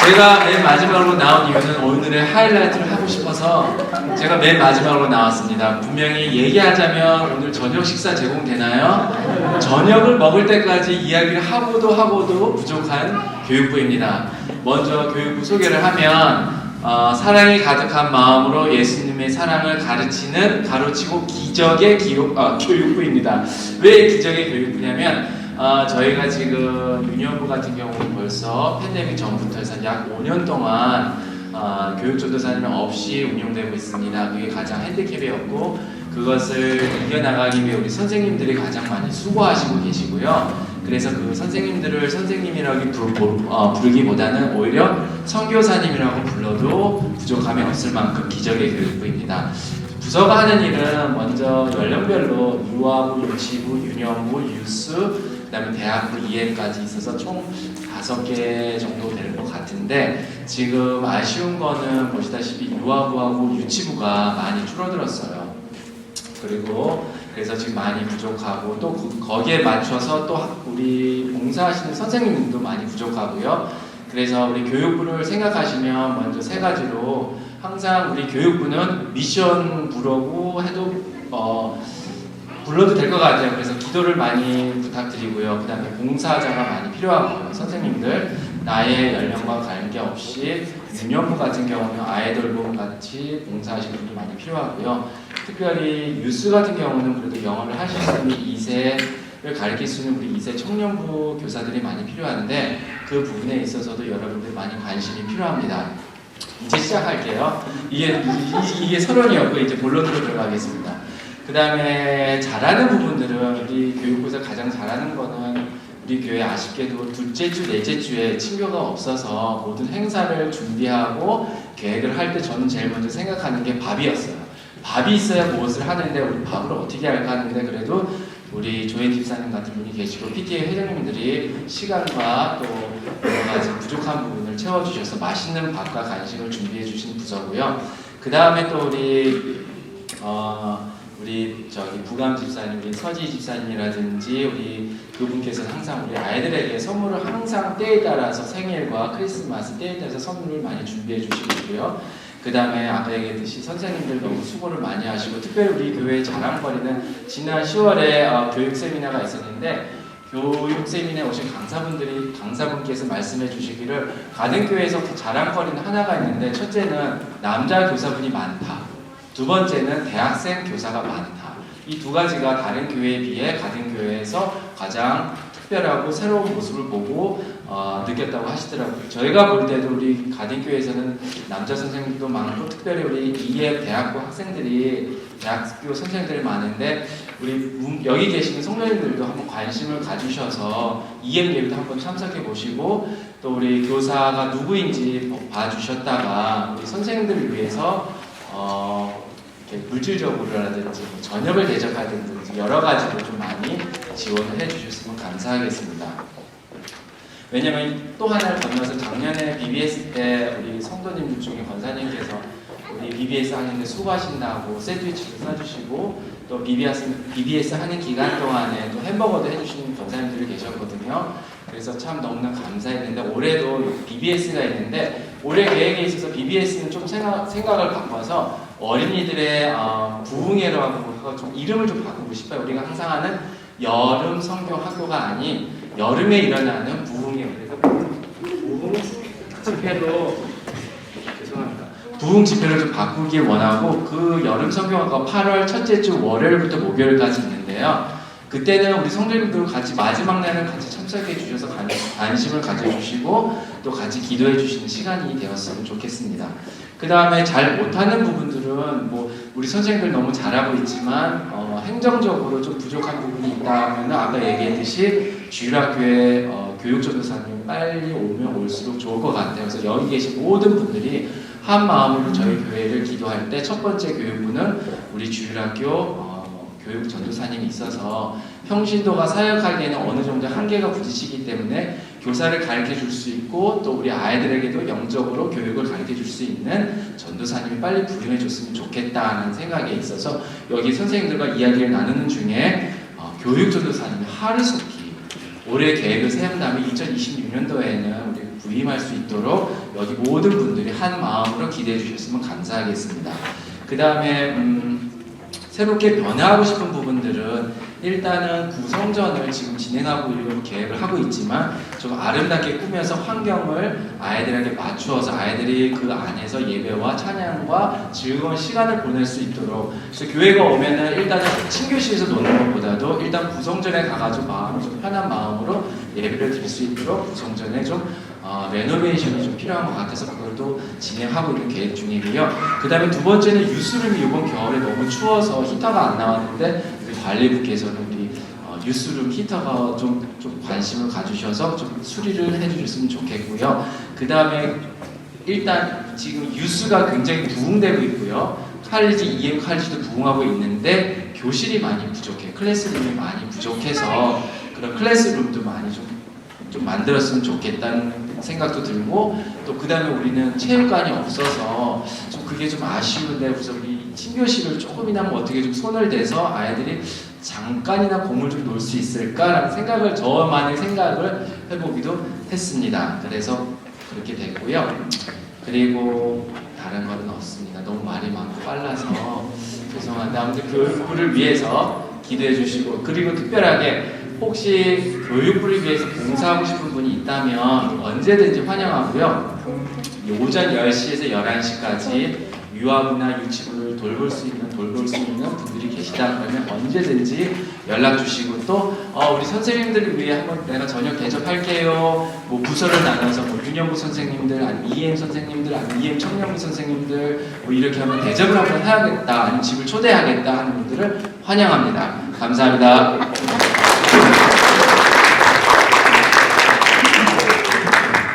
S16: 제가 맨 마지막으로 나온 이유는 오늘의 하이라이트를 하고 싶어서 제가 맨 마지막으로 나왔습니다. 분명히 얘기하자면 오늘 저녁 식사 제공되나요? 저녁을 먹을 때까지 이야기를 하고도 부족한 교육부입니다. 먼저 교육부 소개를 하면 사랑이 가득한 마음으로 예수님의 사랑을 가르치고 기적의 교육부입니다. 왜 기적의 교육부냐면 저희가 지금 유년부 같은 경우는 벌써 팬데믹 전부터 해서 약 5년 동안 교육전도사님 없이 운영되고 있습니다. 그게 가장 핸디캡이었고 그것을 이겨나가기 위해 우리 선생님들이 가장 많이 수고하시고 계시고요. 그래서 그 선생님들을 선생님이라고 부르기보다는 오히려 선교사님이라고 불러도 부족함이 없을 만큼 기적의 교육부입니다. 부서가 하는 일은 먼저 연령별로 유아부, 유치부, 유년부, 유스, 그 다음에 대학부, EM까지 있어서 총 5개 정도 되는 것 같은데 지금 아쉬운 거는 보시다시피 유아부하고 유치부가 많이 줄어들었어요. 그리고 그래서 지금 많이 부족하고 또 거기에 맞춰서 또 우리 봉사하시는 선생님도 많이 부족하고요. 그래서 우리 교육부를 생각하시면 먼저 3가지로 항상 우리 교육부는 미션 부라고 해도 불러도 될 것 같아요. 그래서 기도를 많이 부탁드리고요. 그 다음에 봉사자가 많이 필요하고요. 선생님들 나의 연령과 관계없이 유년부 같은 경우는 아이돌부 같이 봉사하시는 분이 많이 필요하고요. 특별히 유스 같은 경우는 그래도 영어를 하실 수 있는 2세를 가르칠 수 있는 우리 2세 청년부 교사들이 많이 필요한데 그 부분에 있어서도 여러분들 많이 관심이 필요합니다. 이제 시작할게요. 이게 서론이었고 이제 본론으로 들어가겠습니다. 그 다음에 잘하는 부분들은 우리 교육부에서 가장 잘하는 거는 우리 교회 아쉽게도 둘째 주, 넷째 주에 친교가 없어서 모든 행사를 준비하고 계획을 할 때 저는 제일 먼저 생각하는 게 밥이었어요. 밥이 있어야 무엇을 하는데 우리 밥을 어떻게 할까 하는데 그래도 우리 조인 집사님 같은 분이 계시고 PTA 회장님들이 시간과 또 여러 가지 부족한 부분을 채워주셔서 맛있는 밥과 간식을 준비해 주신 부서고요. 그 다음에 또 우리 저기 부감 집사님, 우리 서지 집사님이라든지 우리 그분께서 항상 우리 아이들에게 선물을 항상 때에 따라서 생일과 크리스마스 때에 따라서 선물을 많이 준비해 주시고 있고요. 그 다음에 아까 얘기했듯이 선생님들 너무 수고를 많이 하시고 특별히 우리 교회의 자랑거리는 지난 10월에 교육 세미나가 있었는데 교육 세미나에 오신 강사분께서 말씀해 주시기를 가든교회에서 자랑거리는 하나가 있는데 첫째는 남자 교사분이 많다. 두 번째는 대학생 교사가 많다. 이 2가지가 다른 교회에 비해 가든교회에서 가장 특별하고 새로운 모습을 보고 느꼈다고 하시더라고요. 저희가 볼 때도 우리 가든교회에서는 남자 선생님도 많고 특별히 우리 EM 대학교 학생들이 대학교 선생님들이 많은데 우리 여기 계시는 성도님들도 한번 관심을 가주셔서 EM 예배도 한번 참석해 보시고 또 우리 교사가 누구인지 봐주셨다가 우리 선생님들을 위해서 물질적으로라든지 저녁을 대접하든지 여러 가지로 좀 많이 지원을 해주셨으면 감사하겠습니다. 왜냐면 또 하나를 건너서 작년에 BBS 때 우리 성도님들 중에 권사님께서 우리 BBS 하는데 수고하신다고 샌드위치도 싸주시고 또 BBS 하는 기간 동안에 또 햄버거도 해주시는 권사님들이 계셨거든요. 그래서 참 너무나 감사했는데 올해도 BBS가 있는데 올해 계획에 있어서 BBS는 좀 생각을 바꿔서 어린이들의 부흥회라고 좀 이름을 좀 바꾸고 싶어요. 우리가 항상 하는 여름 성경 학교가 아닌 여름에 일어나는 부흥회. 그래서 부흥 집회로 죄송합니다. 부흥 집회를 좀 바꾸길 원하고 그 여름 성경학과 8월 첫째 주 월요일부터 목요일까지 있는데요. 그때는 우리 성도님들 같이 마지막 날은 같이 참석해 주셔서 관심을 가져주시고 또 같이 기도해 주시는 시간이 되었으면 좋겠습니다. 그 다음에 잘 못하는 부분들은 뭐 우리 선생님들 너무 잘하고 있지만 행정적으로 좀 부족한 부분이 있다면 아까 얘기했듯이 주일학교에 교육전도사님 빨리 오면 올수록 좋을 것 같아요. 그래서 여기 계신 모든 분들이 한 마음으로 저희 교회를 기도할 때 첫 번째 교육부는 우리 주일학교 교육 전도사님이 있어서 평신도가 사역하기에는 어느 정도 한계가 부딪히기 때문에 교사를 가르쳐 줄 수 있고 또 우리 아이들에게도 영적으로 교육을 가르쳐 줄 수 있는 전도사님이 빨리 부임해 줬으면 좋겠다는 생각에 있어서 여기 선생님들과 이야기를 나누는 중에 교육 전도사님이 하루속히 올해 계획을 세운 다음에 2026년도에는 우리 부임할 수 있도록 여기 모든 분들이 한 마음으로 기대해 주셨으면 감사하겠습니다. 그 다음에 새롭게 변화하고 싶은 부분들은 일단은 구성전을 지금 진행하고 있는 계획을 하고 있지만 좀 아름답게 꾸며서 환경을 아이들에게 맞추어서 아이들이 그 안에서 예배와 찬양과 즐거운 시간을 보낼 수 있도록, 그래서 교회가 오면은 일단은 친교실에서 노는 것보다도 일단 구성전에 가가지고 마음 좀 편한 마음으로 예배를 드릴 수 있도록 구성전에 좀 레노베이션이 좀 필요한 것 같아서 그것도 진행하고 있는 계획 중이고요. 그 다음에 두 번째는 유스룸이 이번 겨울에 너무 추워서 히터가 안 나왔는데 우리 관리부께서는 우리 유스룸 히터가 좀 관심을 가주셔서 좀 수리를 해주셨으면 좋겠고요. 그 다음에 일단 지금 유스가 굉장히 부흥되고 있고요. 칼리지, EM 칼리지도 부흥하고 있는데 교실이 많이 부족해. 클래스룸이 많이 부족해서 그런 클래스룸도 많이 좀 만들었으면 좋겠다는 생각도 들고, 또 그 다음에 우리는 체육관이 없어서 좀 그게 좀 아쉬운데, 그래서 우리 친교실을 조금이나마 어떻게 좀 손을 대서 아이들이 잠깐이나 공을 좀 놀 수 있을까라는 생각을, 저만의 생각을 해보기도 했습니다. 그래서 그렇게 됐고요. 그리고 다른 거는 없습니다. 너무 말이 많고 빨라서 죄송한데 아무튼 교육부를 위해서 기도해 주시고, 그리고 특별하게 혹시 교육부를 위해서 봉사하고 싶은 분이 있다면 언제든지 환영하고요. 오전 10시에서 11시까지 유아부나 유치부를 돌볼 수 있는 분들이 계시다 그러면 언제든지 연락 주시고, 또 우리 선생님들을 위해 한번 내가 저녁 대접할게요. 뭐 부서를 나눠서 뭐 윤영부 선생님들, 아니면 EM 선생님들, 아니면 EM 청년부 선생님들 뭐 이렇게 하면 대접을 한번 해야겠다, 아니면 집을 초대하겠다 하는 분들을 환영합니다. 감사합니다.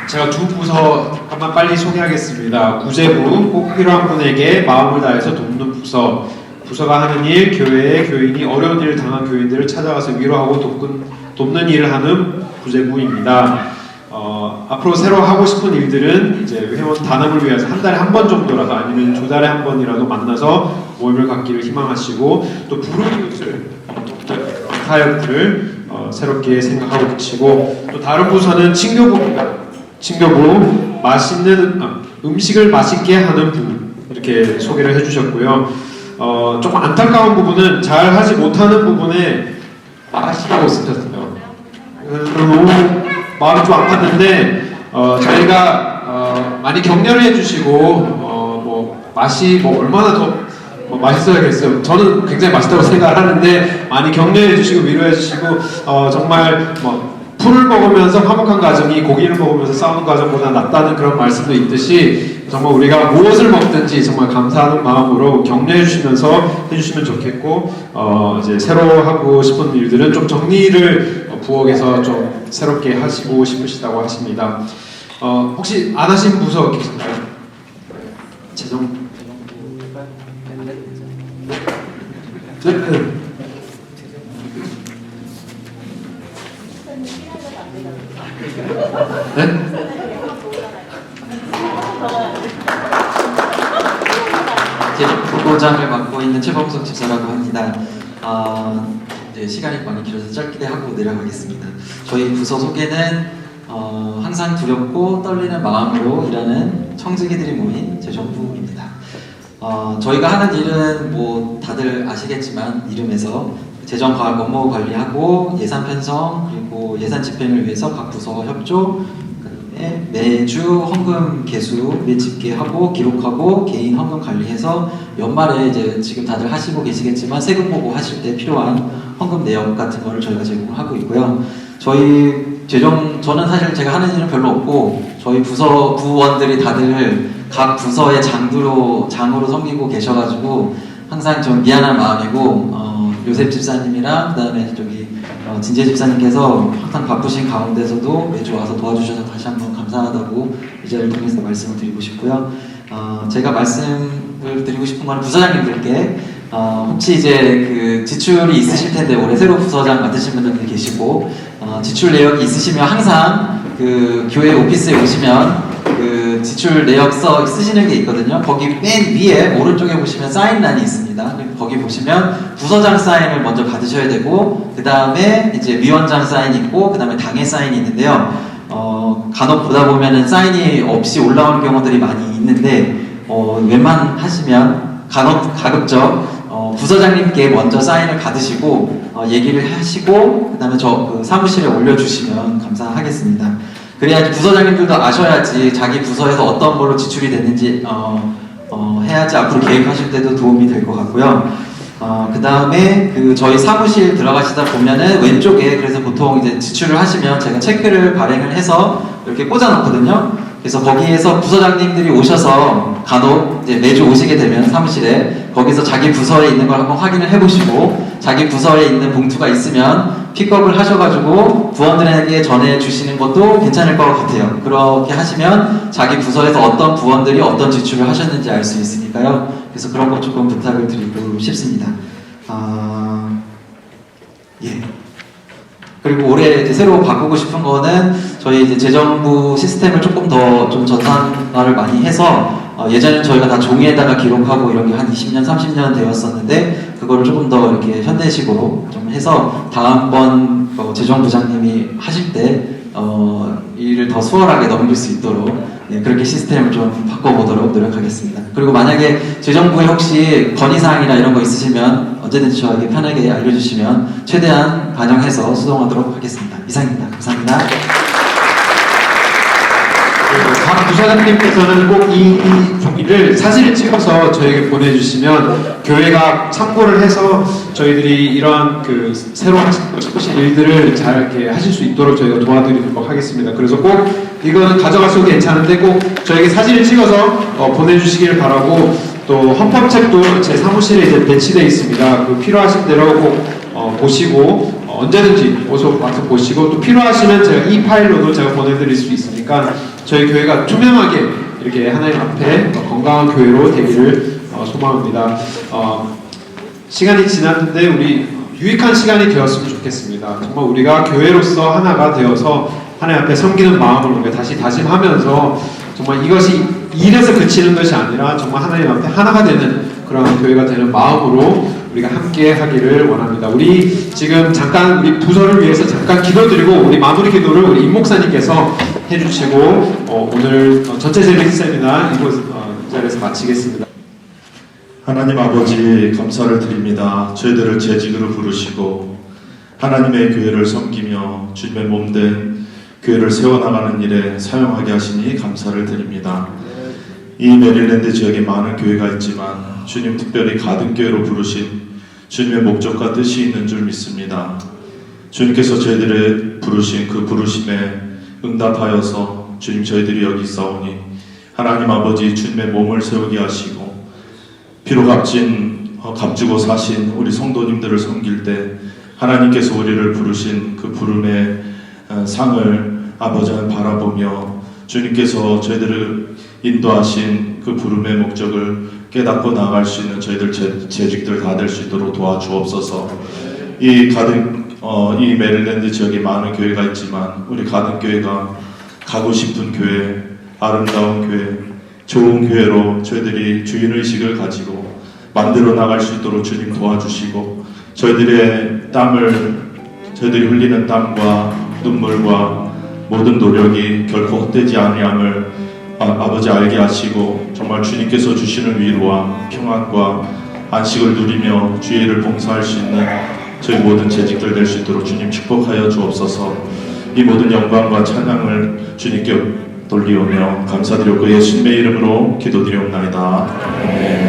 S2: 제가 두 부서 한번 빨리 소개하겠습니다. 구제부, 꼭 필요한 분에게 마음을 다해서 돕는 부서. 부서가 하는 일, 교회의 교인이 어려운 일을 당한 교인들을 찾아가서 위로하고 돕는 일을 하는 구제부입니다. 앞으로 새로 하고 싶은 일들은 이제 회원 단합을 위해서 한 달에 한 번 정도라도, 아니면 두 달에 한 번이라도 만나서 모임을 갖기를 희망하시고, 또 부르는 사역들을 새롭게 생각하고 계시고, 또 다른 부서는 친교부입니다. 친교부, 맛있는 음식을 맛있게 하는 부, 이렇게 소개를 해주셨고요. 조금 안타까운 부분은 잘 하지 못하는 부분에 맛이라고 쓰셨어요. 너무 마음이 좀 아팠는데 저희가 많이 격려를 해주시고 뭐 맛이 뭐 얼마나 더 맛있어야겠어요. 저는 굉장히 맛있다고 생각을 하는데 많이 격려해 주시고 위로해 주시고, 정말 뭐 풀을 먹으면서 화목한 가정이 고기를 먹으면서 싸우는 가정보다 낫다는 그런 말씀도 있듯이, 정말 우리가 무엇을 먹든지 정말 감사하는 마음으로 격려해 주시면서 해주시면 좋겠고, 이제 새로 하고 싶은 일들은 좀 정리를 부엌에서 좀 새롭게 하시고 싶으시다고 하십니다. 혹시 안 하신 부서 계신가요? 재정 네?
S17: 제보장을 맡고 있는 최범석 집사라고 합니다. 네, 시간이 많이 길어서 짧게 하고 내려가겠습니다. 저희 부서 소개는 항상 두렵고 떨리는 마음으로 일하는 청지기들이 모인 재정부입니다. 저희가 하는 일은 뭐 다들 아시겠지만 이름에서 재정 업무 관리하고 예산 편성, 그리고 예산 집행을 위해서 각 부서 협조, 그다음에 매주 헌금 개수 및 집계하고 기록하고 개인 헌금 관리해서 연말에 이제 지금 다들 하시고 계시겠지만 세금 보고 하실 때 필요한 헌금 내역 같은 거를 저희가 제공하고 있고요. 저는 사실 제가 하는 일은 별로 없고, 저희 부서 부원들이 다들 각 부서의 장으로 섬기고 계셔가지고 항상 좀 미안한 마음이고, 요셉 집사님이랑 그다음에 저기 진재 집사님께서 항상 바쁘신 가운데서도 매주 와서 도와주셔서 다시 한번 감사하다고 이 자리를 통해서 말씀을 드리고 싶고요. 제가 말씀을 드리고 싶은 건 부서장님들께 혹시 이제 그 지출이 있으실 텐데, 올해 새로 부서장 맡으신 분들도 계시고, 지출 내역이 있으시면 항상 그 교회 오피스에 오시면 그 지출 내역서 쓰시는 게 있거든요. 거기 맨 위에 오른쪽에 보시면 사인란이 있습니다. 거기 보시면 부서장 사인을 먼저 받으셔야 되고, 그 다음에 이제 위원장 사인이 있고, 그 다음에 당의 사인이 있는데요. 간혹 보다 보면은 사인이 없이 올라오는 경우들이 많이 있는데, 웬만하시면 가급적 부서장님께 먼저 사인을 받으시고 얘기를 하시고 그다음에 저 그 사무실에 올려주시면 감사하겠습니다. 그래야지 부서장님들도 아셔야지 자기 부서에서 어떤 걸로 지출이 됐는지 해야지 앞으로 계획하실 때도 도움이 될 것 같고요. 그 다음에 그 저희 사무실 들어가시다 보면은 왼쪽에 그래서 보통 이제 지출을 하시면 제가 체크를 발행을 해서 이렇게 꽂아놓거든요. 그래서 거기에서 부서장님들이 오셔서 간혹 이제 매주 오시게 되면 사무실에 거기서 자기 부서에 있는 걸 한번 확인을 해보시고 자기 부서에 있는 봉투가 있으면 픽업을 하셔가지고 부원들에게 전해주시는 것도 괜찮을 것 같아요. 그렇게 하시면 자기 부서에서 어떤 부원들이 어떤 지출을 하셨는지 알 수 있으니까요. 그래서 그런 것 조금 부탁을 드리고 싶습니다. 예. 그리고 올해 이제 새로 바꾸고 싶은 거는 저희 이제 재정부 시스템을 조금 더 좀 전산화를 많이 해서 예전에는 저희가 다 종이에다가 기록하고 이런 게 한 20년, 30년 되었었는데 그거를 조금 더 이렇게 현대식으로 좀 해서 다음번 재정부장님이 하실 때 일을 더 수월하게 넘길 수 있도록 그렇게 시스템을 좀 바꿔보도록 노력하겠습니다. 그리고 만약에 재정부에 혹시 건의사항이나 이런 거 있으시면 언제든지 저에게 편하게 알려주시면 최대한 반영해서 수정하도록 하겠습니다. 이상입니다. 감사합니다.
S2: 각 부서장님께서는 꼭 이 종이를 사진을 찍어서 저에게 보내주시면 교회가 참고를 해서 저희들이 이러한 그 새로 하시고 싶으신 일들을 잘 이렇게 하실 수 있도록 저희가 도와드리도록 하겠습니다. 그래서 꼭 이거는 가져가셔도 괜찮은데 꼭 저에게 사진을 찍어서 보내주시길 바라고 또 헌법책도 제 사무실에 이제 배치되어 있습니다. 그 필요하신 대로 꼭 보시고 언제든지 와서 보시고 또 필요하시면 제가 이 파일로도 제가 보내드릴 수 있으니까 저희 교회가 투명하게 이렇게 하나님 앞에 건강한 교회로 되기를 소망합니다. 시간이 지났는데 우리 유익한 시간이 되었으면 좋겠습니다. 정말 우리가 교회로서 하나가 되어서 하나님 앞에 섬기는 마음을 우리가 다시 다짐하면서 정말 이것이 일에서 그치는 것이 아니라 정말 하나님 앞에 하나가 되는 그런 교회가 되는 마음으로 우리가 함께 하기를 원합니다. 우리 지금 잠깐 우리 부서를 위해서 잠깐 기도드리고 우리 마무리 기도를 우리 임 목사님께서 해주시고 오늘 전체 재밌는 세미나 이곳 이 자리에서 마치겠습니다.
S18: 하나님 아버지 감사를 드립니다. 저희들을 재직으로 부르시고 하나님의 교회를 섬기며 주님의 몸된 교회를 세워나가는 일에 사용하게 하시니 감사를 드립니다. 이 메릴랜드 지역에 많은 교회가 있지만 주님 특별히 가든교회로 부르신 주님의 목적과 뜻이 있는 줄 믿습니다. 주님께서 저희들을 부르신 그 부르심에 응답하여서 주님 저희들이 여기 있사오니 하나님 아버지 주님의 몸을 세우게 하시고 피로 값주고 사신 우리 성도님들을 섬길 때 하나님께서 우리를 부르신 그 부름의 상을 아버지를 바라보며 주님께서 저희들을 인도하신 그 부름의 목적을 깨닫고 나아갈 수 있는 저희들 재직들 다 될 수 있도록 도와주옵소서. 이 메릴랜드 지역에 많은 교회가 있지만 우리 가든교회가 가고 싶은 교회, 아름다운 교회, 좋은 교회로 저희들이 주인의식을 가지고 만들어 나갈 수 있도록 주님 도와주시고 저희들이 흘리는 땀과 눈물과 모든 노력이 결코 헛되지 아니함을 아버지 알게 하시고 정말 주님께서 주시는 위로와 평안과 안식을 누리며 주의 일을 봉사할 수 있는 저희 모든 재직들 될 수 있도록 주님 축복하여 주옵소서. 이 모든 영광과 찬양을 주님께 돌리오며 감사드렸고 예수님의 이름으로 기도드리옵나이다. 아멘.